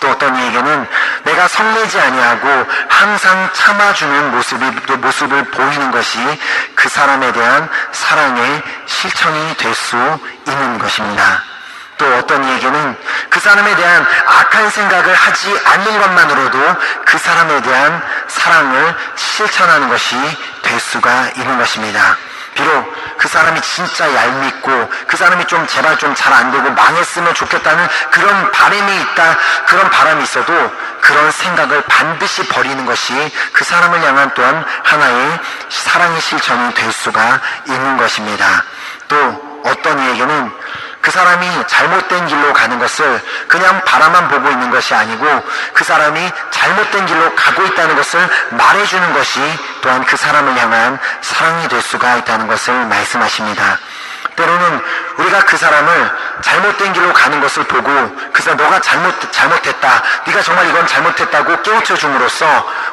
또 어떤 이에게는 내가 성내지 아니하고 항상 참아주는 모습을 보이는 것이 그 사람에 대한 사랑의 실천이 될 수 있는 것입니다. 또 어떤 이에게는 그 사람에 대한 악한 생각을 하지 않는 것만으로도 그 사람에 대한 사랑을 실천하는 것이 될 수가 있는 것입니다. 비록 그 사람이 진짜 얄밉고 그 사람이 좀 제발 좀 잘 안 되고 망했으면 좋겠다는 그런 바람이 있다, 그런 바람이 있어도 그런 생각을 반드시 버리는 것이 그 사람을 향한 또한 하나의 사랑의 실천이 될 수가 있는 것입니다. 또 어떤 이에게는 그 사람이 잘못된 길로 가는 것을 그냥 바라만 보고 있는 것이 아니고 그 사람이 잘못된 길로 가고 있다는 것을 말해주는 것이 또한 그 사람을 향한 사랑이 될 수가 있다는 것을 말씀하십니다. 때로는 우리가 그 사람을 잘못된 길로 가는 것을 보고 그 사람 너가 잘못했다, 네가 정말 이건 잘못했다고 깨우쳐 줌으로써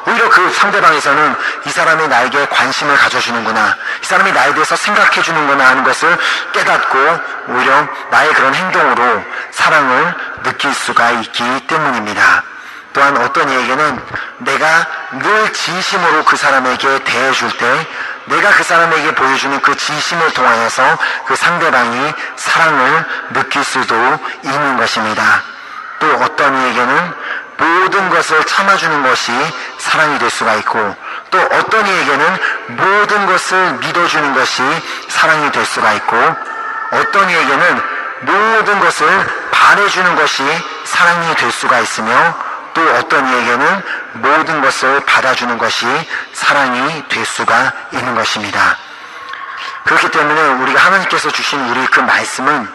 오히려 그 상대방에서는 이 사람이 나에게 관심을 가져주는구나, 이 사람이 나에 대해서 생각해 주는구나 하는 것을 깨닫고 오히려 나의 그런 행동으로 사랑을 느낄 수가 있기 때문입니다. 또한 어떤 이에게는 내가 늘 진심으로 그 사람에게 대해줄 때 내가 그 사람에게 보여주는 그 진심을 통하여서 그 상대방이 사랑을 느낄 수도 있는 것입니다. 또 어떤 이에게는 모든 것을 참아주는 것이 사랑이 될 수가 있고, 또 어떤 이에게는 모든 것을 믿어주는 것이 사랑이 될 수가 있고, 어떤 이에게는 모든 것을 바래주는 것이 사랑이 될 수가 있으며, 또 어떤 이에게는 모든 것을 받아주는 것이 사랑이 될 수가 있는 것입니다. 그렇기 때문에 우리가 하나님께서 주신 우리 그 말씀은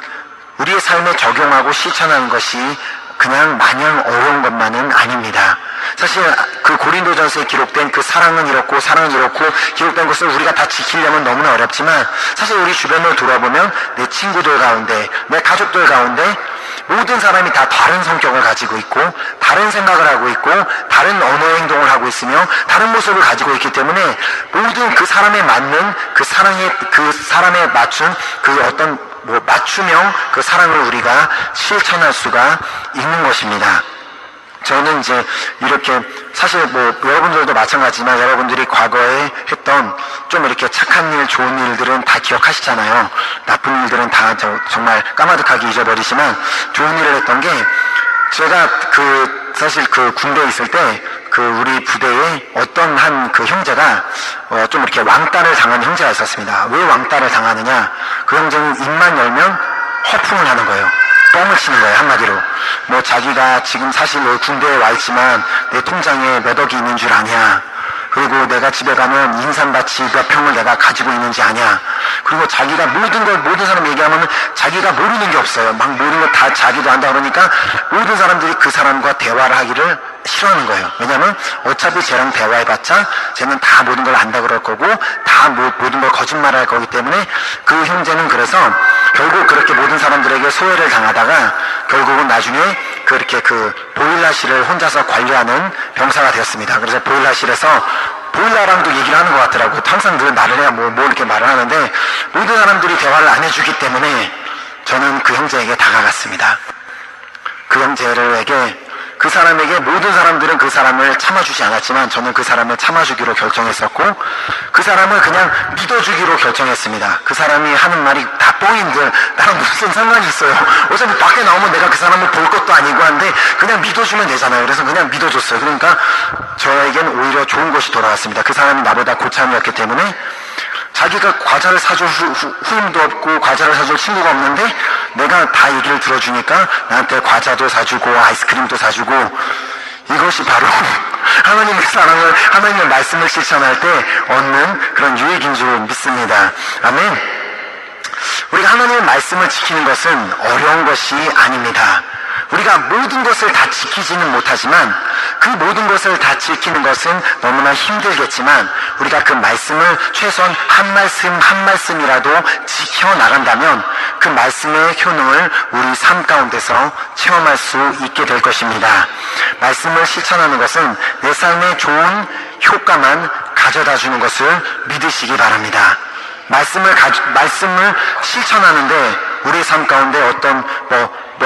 우리의 삶에 적용하고 실천하는 것이 그냥 마냥 어려운 것만은 아닙니다. 사실 그 고린도전서에 기록된 그 사랑은 이렇고 사랑은 이렇고 기록된 것을 우리가 다 지키려면 너무나 어렵지만, 사실 우리 주변을 돌아보면 내 친구들 가운데, 내 가족들 가운데 모든 사람이 다 다른 성격을 가지고 있고 다른 생각을 하고 있고 다른 언어 행동을 하고 있으며 다른 모습을 가지고 있기 때문에 모든 그 사람에 맞는 그 사람에 맞춘 그 어떤 맞춤형 그 사랑을 우리가 실천할 수가 있는 것입니다. 저는 이제 이렇게 사실 여러분들도 마찬가지지만 여러분들이 과거에 했던 좀 이렇게 착한 일, 좋은 일들은 다 기억하시잖아요. 나쁜 일들은 다 정말 까마득하게 잊어버리지만 좋은 일을 했던 게, 제가 사실 군대에 있을 때 우리 부대에 어떤 한 형제가 좀 이렇게 왕따를 당한 형제가 있었습니다. 왜 왕따를 당하느냐? 그 형제는 입만 열면 허풍을 하는 거예요. 뻥을 치는 거예요, 한마디로. 자기가 지금 사실 군대에 와 있지만 내 통장에 몇 억이 있는 줄 아냐? 그리고 내가 집에 가면 인삼밭이 몇 평을 내가 가지고 있는지 아냐? 그리고 자기가 모든 사람 얘기하면 자기가 모르는 게 없어요. 막 모르는 거 다 자기도 안다 그러니까 모든 사람들이 그 사람과 대화를 하기를 싫어하는 거예요. 왜냐면 어차피 쟤랑 대화해봤자 쟤는 다 모든 걸 안다 그럴 거고 다 모든 걸 거짓말할 거기 때문에 그 형제는 그래서 결국 그렇게 모든 사람들에게 소외를 당하다가 결국은 나중에 그렇게 보일러실을 혼자서 관리하는 병사가 되었습니다. 그래서 보일러실에서 보일러랑도 얘기를 하는 것 같더라고. 항상 늘 말을 해야 뭐 이렇게 말을 하는데 모든 사람들이 대화를 안 해주기 때문에 저는 그 형제에게 다가갔습니다. 그 형제에게 그 사람에게 모든 사람들은 그 사람을 참아주지 않았지만 저는 그 사람을 참아주기로 결정했었고 그 사람을 그냥 믿어주기로 결정했습니다. 그 사람이 하는 말이 다 뻥인들 나랑 무슨 상관이 있어요. 어차피 밖에 나오면 내가 그 사람을 볼 것도 아니고 한데 그냥 믿어주면 되잖아요. 그래서 그냥 믿어줬어요. 그러니까 저에겐 오히려 좋은 것이 돌아왔습니다. 그 사람이 나보다 고참이었기 때문에 자기가 과자를 사줄 후임도 없고 과자를 사줄 친구가 없는데 내가 다 얘기를 들어주니까 나한테 과자도 사주고 아이스크림도 사주고 이것이 바로 하나님의 사랑을 하나님의 말씀을 실천할 때 얻는 그런 유익인 줄 믿습니다. 아멘. 우리가 하나님의 말씀을 지키는 것은 어려운 것이 아닙니다. 우리가 모든 것을 다 지키지는 못하지만 그 모든 것을 다 지키는 것은 너무나 힘들겠지만 우리가 그 말씀을 최소한 한 말씀 한 말씀이라도 지켜나간다면 그 말씀의 효능을 우리 삶 가운데서 체험할 수 있게 될 것입니다. 말씀을 실천하는 것은 내 삶에 좋은 효과만 가져다 주는 것을 믿으시기 바랍니다. 말씀을 실천하는데 우리 삶 가운데 어떤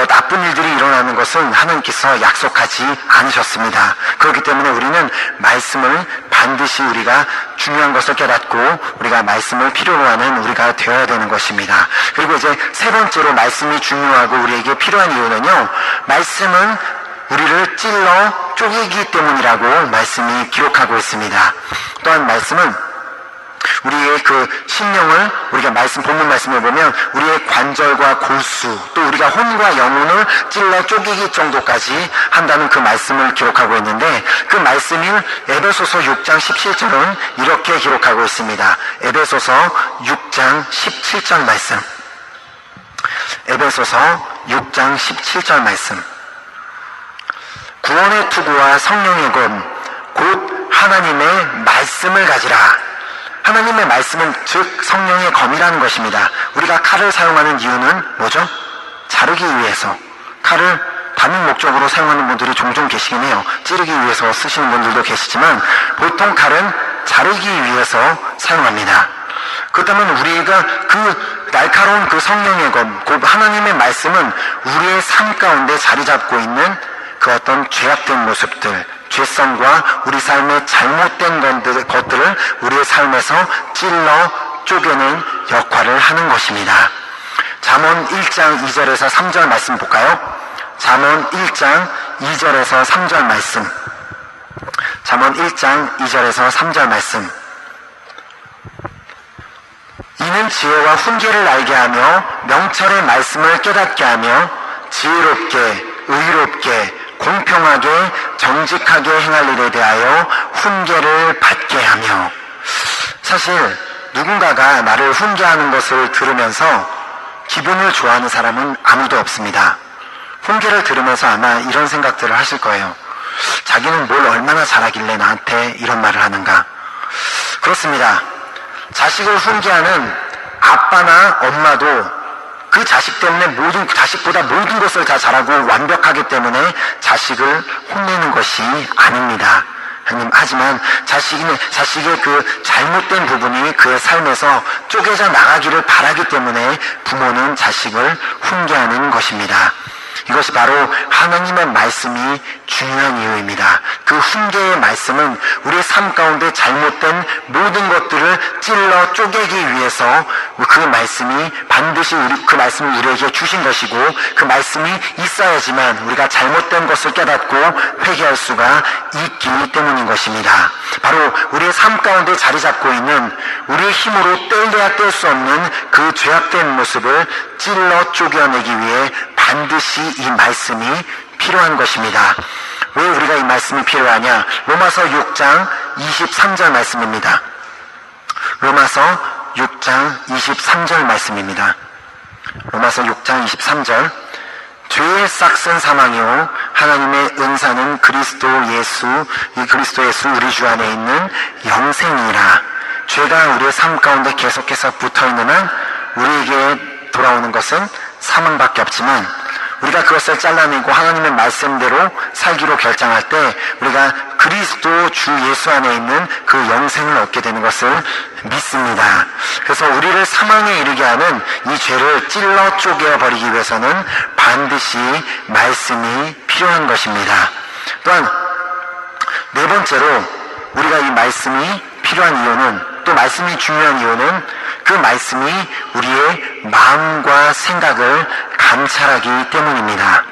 나쁜 일들이 일어나는 것은 하나님께서 약속하지 않으셨습니다. 그렇기 때문에 우리는 말씀을 반드시 우리가 중요한 것을 깨닫고 우리가 말씀을 필요로 하는 우리가 되어야 되는 것입니다. 그리고 이제 세 번째로 말씀이 중요하고 우리에게 필요한 이유는요, 말씀은 우리를 찔러 쪼개기 때문이라고 말씀이 기록하고 있습니다. 또한 말씀은 우리의 그 심령을 우리가 본문 말씀을 보면 우리의 관절과 골수 또 우리가 혼과 영혼을 찔러 쪼개기 정도까지 한다는 그 말씀을 기록하고 있는데 그 말씀인 에베소서 6장 17절은 이렇게 기록하고 있습니다. 에베소서 6장 17절 말씀. 에베소서 6장 17절 말씀. 구원의 투구와 성령의 검 곧 하나님의 말씀을 가지라. 하나님의 말씀은 즉 성령의 검이라는 것입니다. 우리가 칼을 사용하는 이유는 뭐죠? 자르기 위해서. 칼을 다른 목적으로 사용하는 분들이 종종 계시긴 해요. 찌르기 위해서 쓰시는 분들도 계시지만 보통 칼은 자르기 위해서 사용합니다. 그렇다면 우리가 그 날카로운 그 성령의 검, 곧 하나님의 말씀은 우리의 삶 가운데 자리 잡고 있는 그 어떤 죄악된 모습들, 죄성과 우리 삶의 잘못된 것들을 우리의 삶에서 찔러 쪼개는 역할을 하는 것입니다. 잠언 1장 2절에서 3절 말씀 볼까요? 잠언 1장 2절에서 3절 말씀. 잠언 1장 2절에서 3절 말씀. 이는 지혜와 훈계를 알게 하며 명철의 말씀을 깨닫게 하며 지혜롭게 의롭게 공평하게 정직하게 행할 일에 대하여 훈계를 받게 하며. 사실 누군가가 나를 훈계하는 것을 들으면서 기분을 좋아하는 사람은 아무도 없습니다. 훈계를 들으면서 아마 이런 생각들을 하실 거예요. 자기는 뭘 얼마나 잘하길래 나한테 이런 말을 하는가. 그렇습니다. 자식을 훈계하는 아빠나 엄마도 그 자식 때문에 자식보다 모든 것을 다 잘하고 완벽하기 때문에 자식을 혼내는 것이 아닙니다. 하지만 자식의 그 잘못된 부분이 그의 삶에서 쪼개져 나가기를 바라기 때문에 부모는 자식을 훈계하는 것입니다. 이것이 바로 하나님의 말씀이 중요한 이유입니다. 그 훈계의 말씀은 우리의 삶 가운데 잘못된 모든 것들을 찔러 쪼개기 위해서 그 말씀이 반드시 그 말씀을 우리에게 주신 것이고 그 말씀이 있어야지만 우리가 잘못된 것을 깨닫고 회개할 수가 있기 때문인 것입니다. 바로 우리의 삶 가운데 자리 잡고 있는 우리의 힘으로 뗄래야 뗄 수 없는 그 죄악된 모습을 찔러 쪼개내기 위해 반드시 이 말씀이 필요한 것입니다. 왜 우리가 이 말씀이 필요하냐? 로마서 6장 23절 말씀입니다. 로마서 6장 23절 말씀입니다. 로마서 6장 23절. 죄의 싹은 사망이요 하나님의 은사는 그리스도 예수 우리 주 안에 있는 영생이라. 죄가 우리의 삶 가운데 계속해서 붙어있는 한 우리에게 돌아오는 것은 사망밖에 없지만 우리가 그것을 잘라내고 하나님의 말씀대로 살기로 결정할 때 우리가 그리스도 주 예수 안에 있는 그 영생을 얻게 되는 것을 믿습니다. 그래서 우리를 사망에 이르게 하는 이 죄를 찔러 쪼개어 버리기 위해서는 반드시 말씀이 필요한 것입니다. 또한 네 번째로 우리가 이 말씀이 필요한 이유는, 또 말씀이 중요한 이유는 그 말씀이 우리의 마음과 생각을 감찰하기 때문입니다.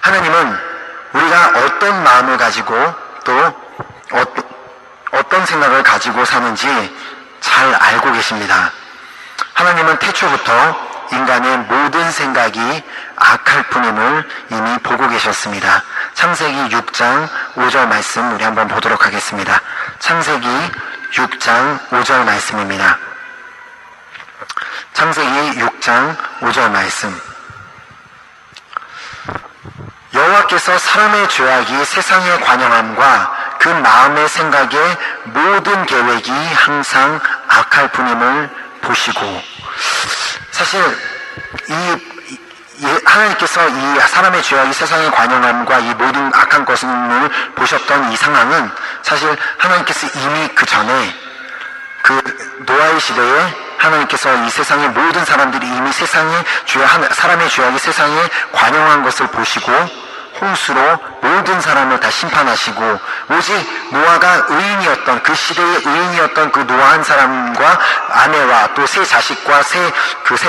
하나님은 우리가 어떤 마음을 가지고 또 어떤 생각을 가지고 사는지 잘 알고 계십니다. 하나님은 태초부터 인간의 모든 생각이 악할 뿐임을 이미 보고 계셨습니다. 창세기 6장 5절 말씀 우리 한번 보도록 하겠습니다. 창세기 6장 5절 말씀입니다. 창세기 6장 5절 말씀. 여호와께서 사람의 죄악이 세상에 관영함과 그 마음의 생각의 모든 계획이 항상 악할 뿐임을 보시고, 사실 하나님께서 이 사람의 죄악이 세상에 관영함과 이 모든 악한 것을 보셨던 이 상황은 사실 하나님께서 이미 그 전에 그 노아의 시대에 하나님께서 이 세상의 모든 사람들이 이미 사람의 죄악이 세상에 관영한 것을 보시고 홍수로 모든 사람을 다 심판하시고, 오직 노아가 의인이었던, 그 시대의 의인이었던 그 노아 한 사람과 아내와 또 세 자식과 세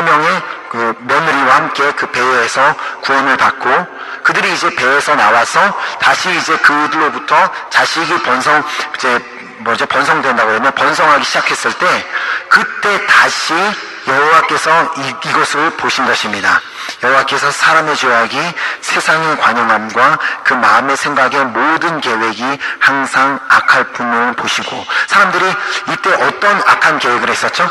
명의 그 며느리와 함께 그 배에서 구원을 받고, 그들이 이제 배에서 나와서 다시 이제 그들로부터 자식이 번성된다고 하면 번성하기 시작했을 때, 그때 다시 여호와께서 이것을 보신 것입니다. 여호와께서 사람의 죄악이 세상의 관영함과 그 마음의 생각의 모든 계획이 항상 악할 뿐을 보시고, 사람들이 이때 어떤 악한 계획을 했었죠?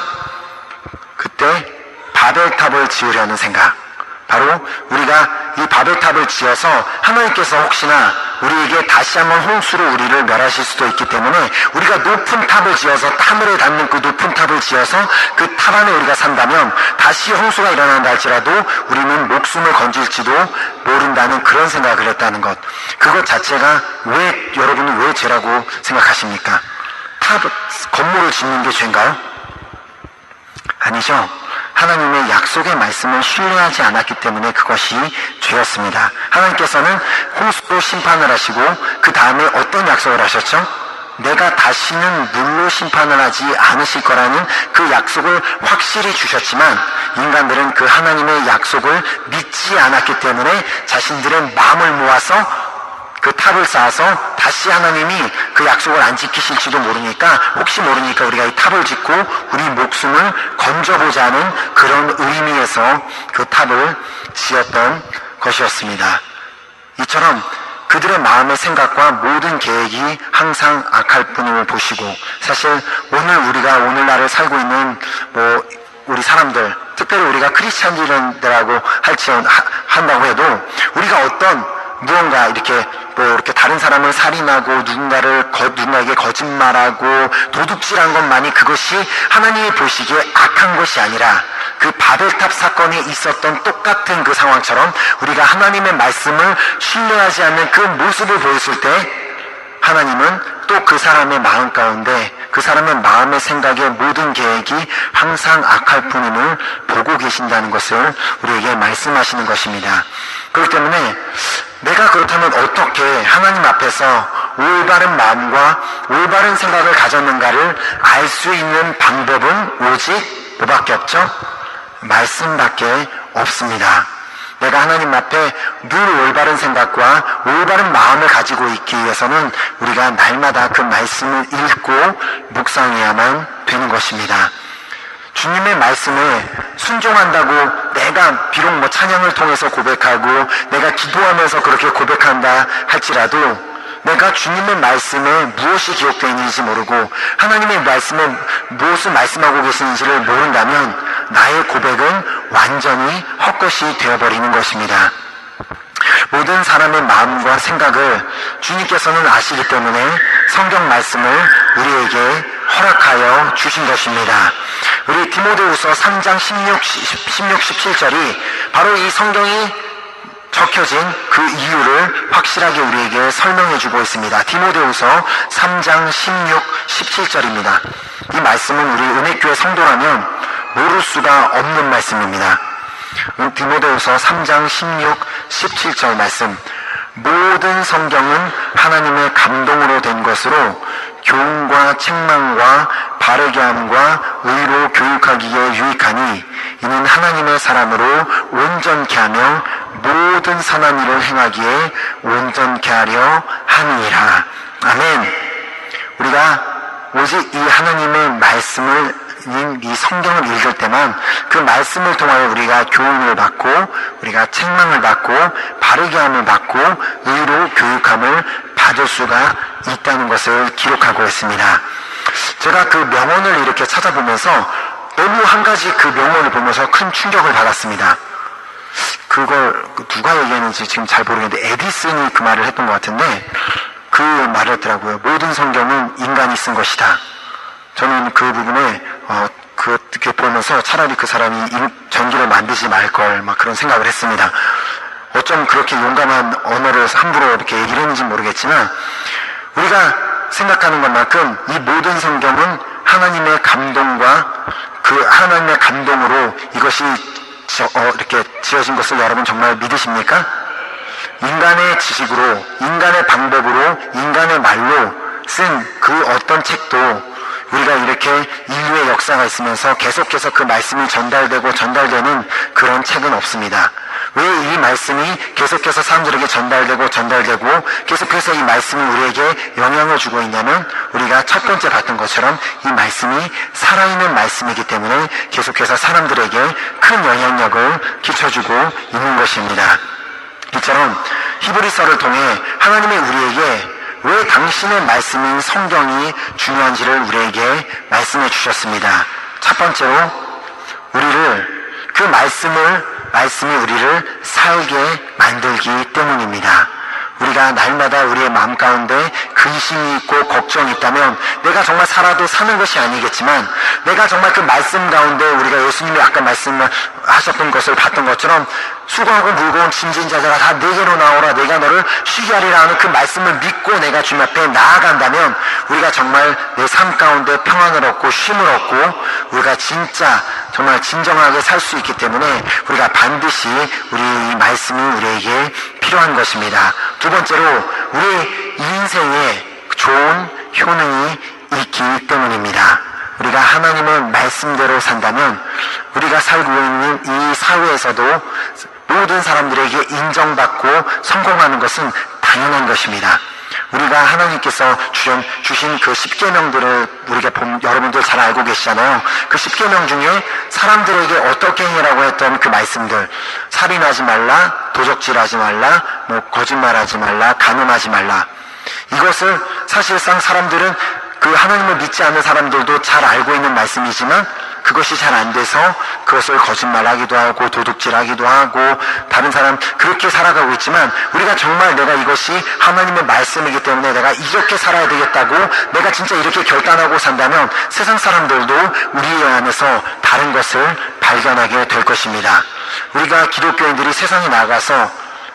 그때 바벨탑을 지으려는 생각. 바로 우리가 이 바벨탑을 지어서 하나님께서 혹시나 우리에게 다시 한번 홍수로 우리를 멸하실 수도 있기 때문에 우리가 높은 탑을 지어서 하늘에 닿는 그 높은 탑을 지어서 그 탑 안에 우리가 산다면 다시 홍수가 일어난다 할지라도 우리는 목숨을 건질지도 모른다는 그런 생각을 했다는 것. 그것 자체가 여러분은 왜 죄라고 생각하십니까? 건물을 짓는 게 죄인가요? 아니죠. 하나님의 약속의 말씀을 신뢰하지 않았기 때문에 그것이 죄였습니다. 하나님께서는 홍수로 심판을 하시고 그 다음에 어떤 약속을 하셨죠? 내가 다시는 물로 심판을 하지 않으실 거라는 그 약속을 확실히 주셨지만, 인간들은 그 하나님의 약속을 믿지 않았기 때문에 자신들의 마음을 모아서 그 탑을 쌓아서 다시 하나님이 그 약속을 안 지키실지도 모르니까, 혹시 모르니까 우리가 이 탑을 짓고 우리 목숨을 건져보자 하는 그런 의미에서 그 탑을 지었던 것이었습니다. 이처럼 그들의 마음의 생각과 모든 계획이 항상 악할 뿐임을 보시고, 사실 우리가 오늘날을 살고 있는 우리 사람들, 특별히 우리가 크리스찬들이라고 한다고 해도 우리가 무언가 이렇게 다른 사람을 살인하고 누군가에게 거짓말하고 도둑질한 것만이 그것이 하나님이 보시기에 악한 것이 아니라, 그 바벨탑 사건이 있었던 똑같은 그 상황처럼 우리가 하나님의 말씀을 신뢰하지 않는 그 모습을 보였을 때, 하나님은 또 그 사람의 마음 가운데 그 사람의 마음의 생각의 모든 계획이 항상 악할 뿐임을 보고 계신다는 것을 우리에게 말씀하시는 것입니다. 그렇기 때문에 내가 그렇다면 어떻게 하나님 앞에서 올바른 마음과 올바른 생각을 가졌는가를 알 수 있는 방법은 오직 뭐밖에 없죠? 말씀밖에 없습니다. 내가 하나님 앞에 늘 올바른 생각과 올바른 마음을 가지고 있기 위해서는 우리가 날마다 그 말씀을 읽고 묵상해야만 되는 것입니다. 주님의 말씀에 순종한다고 내가 비록 찬양을 통해서 고백하고 내가 기도하면서 그렇게 고백한다 할지라도, 내가 주님의 말씀에 무엇이 기록되어 있는지 모르고 하나님의 말씀에 무엇을 말씀하고 계시는지를 모른다면 나의 고백은 완전히 헛것이 되어버리는 것입니다. 모든 사람의 마음과 생각을 주님께서는 아시기 때문에 성경 말씀을 우리에게 허락하여 주신 것입니다. 우리 디모데후서 3장 16, 17절이 바로 이 성경이 적혀진 그 이유를 확실하게 우리에게 설명해 주고 있습니다. 디모데후서 3장 16, 17절입니다. 이 말씀은 우리 은혜교회 성도라면 모를 수가 없는 말씀입니다. 디모데후서 3장 16, 17절 말씀. 모든 성경은 하나님의 감동으로 된 것으로 교훈과 책망과 바르게 함과 의로 교육하기에 유익하니 이는 하나님의 사람으로 온전케 하며 모든 선한 일을 행하기에 온전케 하려 함이니라. 아멘. 우리가 오직 이 하나님의 말씀을, 이 성경을 읽을 때만 그 말씀을 통하여 우리가 교훈을 받고 우리가 책망을 받고 바르게 함을 받고 의로 교육함을 받을 수가 있다는 것을 기록하고 있습니다. 제가 그 명언을 이렇게 찾아보면서 너무 한 가지 그 명언을 보면서 큰 충격을 받았습니다. 그걸 누가 얘기했는지 지금 잘 모르겠는데 에디슨이 그 말을 했던 것 같은데 그 말을 했더라고요. 모든 성경은 인간이 쓴 것이다. 저는 그 부분에 그렇게 보면서 차라리 그 사람이 전기를 만들지 말걸 막 그런 생각을 했습니다. 어쩜 그렇게 용감한 언어를 함부로 이렇게 얘기를 했는지 모르겠지만 우리가 생각하는 것만큼 이 모든 성경은 하나님의 감동과 그 하나님의 감동으로 이것이 이렇게 지어진 것을 여러분 정말 믿으십니까? 인간의 지식으로, 인간의 방법으로, 인간의 말로 쓴 그 어떤 책도 우리가 이렇게 인류의 역사가 있으면서 계속해서 그 말씀이 전달되는 그런 책은 없습니다. 왜 이 말씀이 계속해서 사람들에게 전달되고 계속해서 이 말씀이 우리에게 영향을 주고 있냐면 우리가 첫 번째 봤던 것처럼 이 말씀이 살아있는 말씀이기 때문에 계속해서 사람들에게 큰 영향력을 끼쳐주고 있는 것입니다. 이처럼 히브리서를 통해 하나님이 우리에게 왜 당신의 말씀인 성경이 중요한지를 우리에게 말씀해 주셨습니다. 첫 번째로 그 말씀이 우리를 살게 만들기 때문입니다. 우리가 날마다 우리의 마음 가운데 근심이 있고 걱정이 있다면 내가 정말 살아도 사는 것이 아니겠지만 내가 정말 그 말씀 가운데 우리가 예수님이 아까 말씀하셨던 것을 봤던 것처럼 수고하고 무거운 짐진 자들아 다 내게로 나오라 내가 너를 쉬게 하리라 하는 그 말씀을 믿고 내가 주님 앞에 나아간다면 우리가 정말 내 삶 가운데 평안을 얻고 쉼을 얻고 우리가 진짜 정말 진정하게 살 수 있기 때문에 우리가 반드시 우리 이 말씀이 우리에게 필요한 것입니다. 두 번째로 우리 인생에 좋은 효능이 있기 때문입니다. 우리가 하나님의 말씀대로 산다면 우리가 살고 있는 이 사회에서도 모든 사람들에게 인정받고 성공하는 것은 당연한 것입니다. 우리가 하나님께서 주신 그 10계명들을 우리가 여러분들 잘 알고 계시잖아요. 그 10계명 중에 사람들에게 어떻게 행하라고 했던 그 말씀들, 살인하지 말라, 도적질하지 말라, 거짓말하지 말라, 간음하지 말라. 이것을 사실상 사람들은 그 하나님을 믿지 않는 사람들도 잘 알고 있는 말씀이지만 그것이 잘 안 돼서 그것을 거짓말하기도 하고 도둑질하기도 하고 다른 사람 그렇게 살아가고 있지만 우리가 정말 내가 이것이 하나님의 말씀이기 때문에 내가 이렇게 살아야 되겠다고 내가 진짜 이렇게 결단하고 산다면 세상 사람들도 우리 안에서 다른 것을 발견하게 될 것입니다. 우리가 기독교인들이 세상에 나가서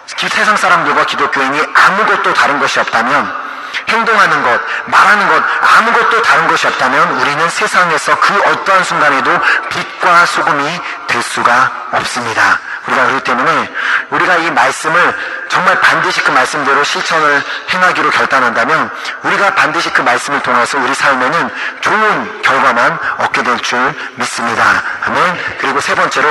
세상 사람들과 기독교인이 아무것도 다른 것이 없다면 행동하는 것, 말하는 것 아무것도 다른 것이 없다면 우리는 세상에서 그 어떠한 순간에도 빛과 소금이 될 수가 없습니다. 우리가 그렇기 때문에 우리가 이 말씀을 정말 반드시 그 말씀대로 실천을 행하기로 결단한다면 우리가 반드시 그 말씀을 통해서 우리 삶에는 좋은 결과만 얻게 될 줄 믿습니다. 아멘. 그리고 세 번째로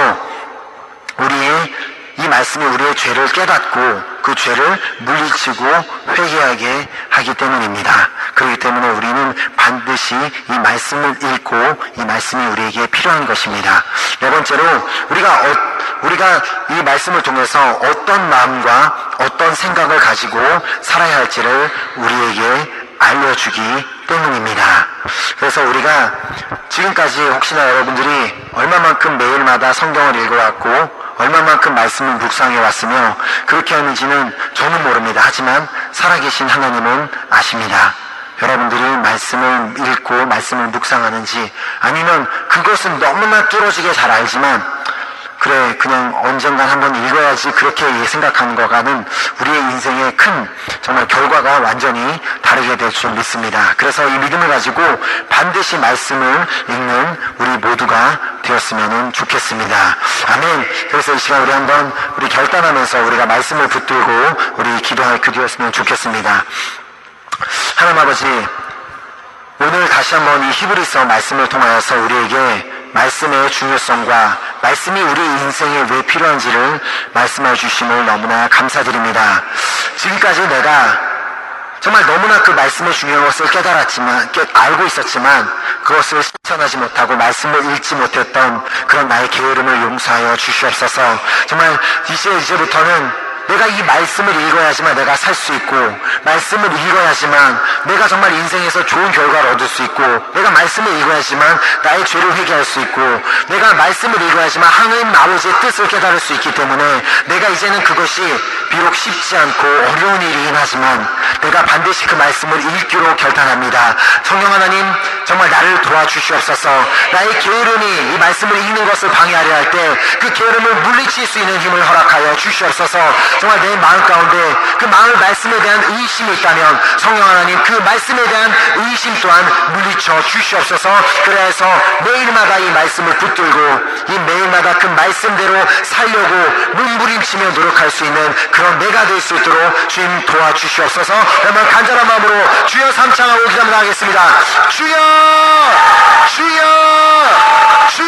이 말씀이 우리의 죄를 깨닫고 그 죄를 물리치고 회개하게 하기 때문입니다. 그렇기 때문에 우리는 반드시 이 말씀을 읽고 이 말씀이 우리에게 필요한 것입니다. 네 번째로 우리가 이 말씀을 통해서 어떤 마음과 어떤 생각을 가지고 살아야 할지를 우리에게 알려주기 때문입니다. 그래서 우리가 지금까지 혹시나 여러분들이 얼마만큼 매일마다 성경을 읽어왔고 얼마만큼 말씀을 묵상해 왔으며 그렇게 하는지는 저는 모릅니다. 하지만 살아계신 하나님은 아십니다. 여러분들이 말씀을 읽고 말씀을 묵상하는지 아니면 그것은 너무나 뚫어지게 잘 알지만 그래 그냥 언젠간 한번 읽어야지 그렇게 생각하는 것과는 우리의 인생의 큰 정말 결과가 완전히 다르게 될 줄 믿습니다. 그래서 이 믿음을 가지고 반드시 말씀을 읽는 우리 모두가 되었으면 좋겠습니다. 아멘. 그래서 이 시간 우리 결단하면서 우리가 말씀을 붙들고 우리 기도할 그 되었으면 좋겠습니다. 하나님 아버지, 오늘 다시 한번 이 히브리서 말씀을 통하여서 우리에게 말씀의 중요성과 말씀이 우리 인생에 왜 필요한지를 말씀해 주심을 너무나 감사드립니다. 지금까지 내가 정말 너무나 그 말씀의 중요한 것을 알고 있었지만 그것을 실천하지 못하고 말씀을 읽지 못했던 그런 나의 게으름을 용서하여 주시옵소서. 정말 이제부터는 내가 이 말씀을 읽어야지만 내가 살 수 있고, 말씀을 읽어야지만 내가 정말 인생에서 좋은 결과를 얻을 수 있고, 내가 말씀을 읽어야지만 나의 죄를 회개할 수 있고, 내가 말씀을 읽어야지만 하나님 아버지의 뜻을 깨달을 수 있기 때문에 내가 이제는 그것이 비록 쉽지 않고 어려운 일이긴 하지만 내가 반드시 그 말씀을 읽기로 결단합니다. 성령 하나님, 정말 나를 도와주시옵소서. 나의 게으름이 이 말씀을 읽는 것을 방해하려 할 때 그 게으름을 물리칠 수 있는 힘을 허락하여 주시옵소서. 정말 내 마음 가운데 그 마음의 말씀에 대한 의심이 있다면 성령 하나님, 그 말씀에 대한 의심 또한 물리쳐 주시옵소서. 그래서 매일마다 이 말씀을 붙들고 이 매일마다 그 말씀대로 살려고 몸부림치며 노력할 수 있는 그런 내가 될 수 있도록 주님 도와주시옵소서. 그러면 간절한 마음으로 주여 삼창하고 기도하겠습니다. 주여, 주여, 주여.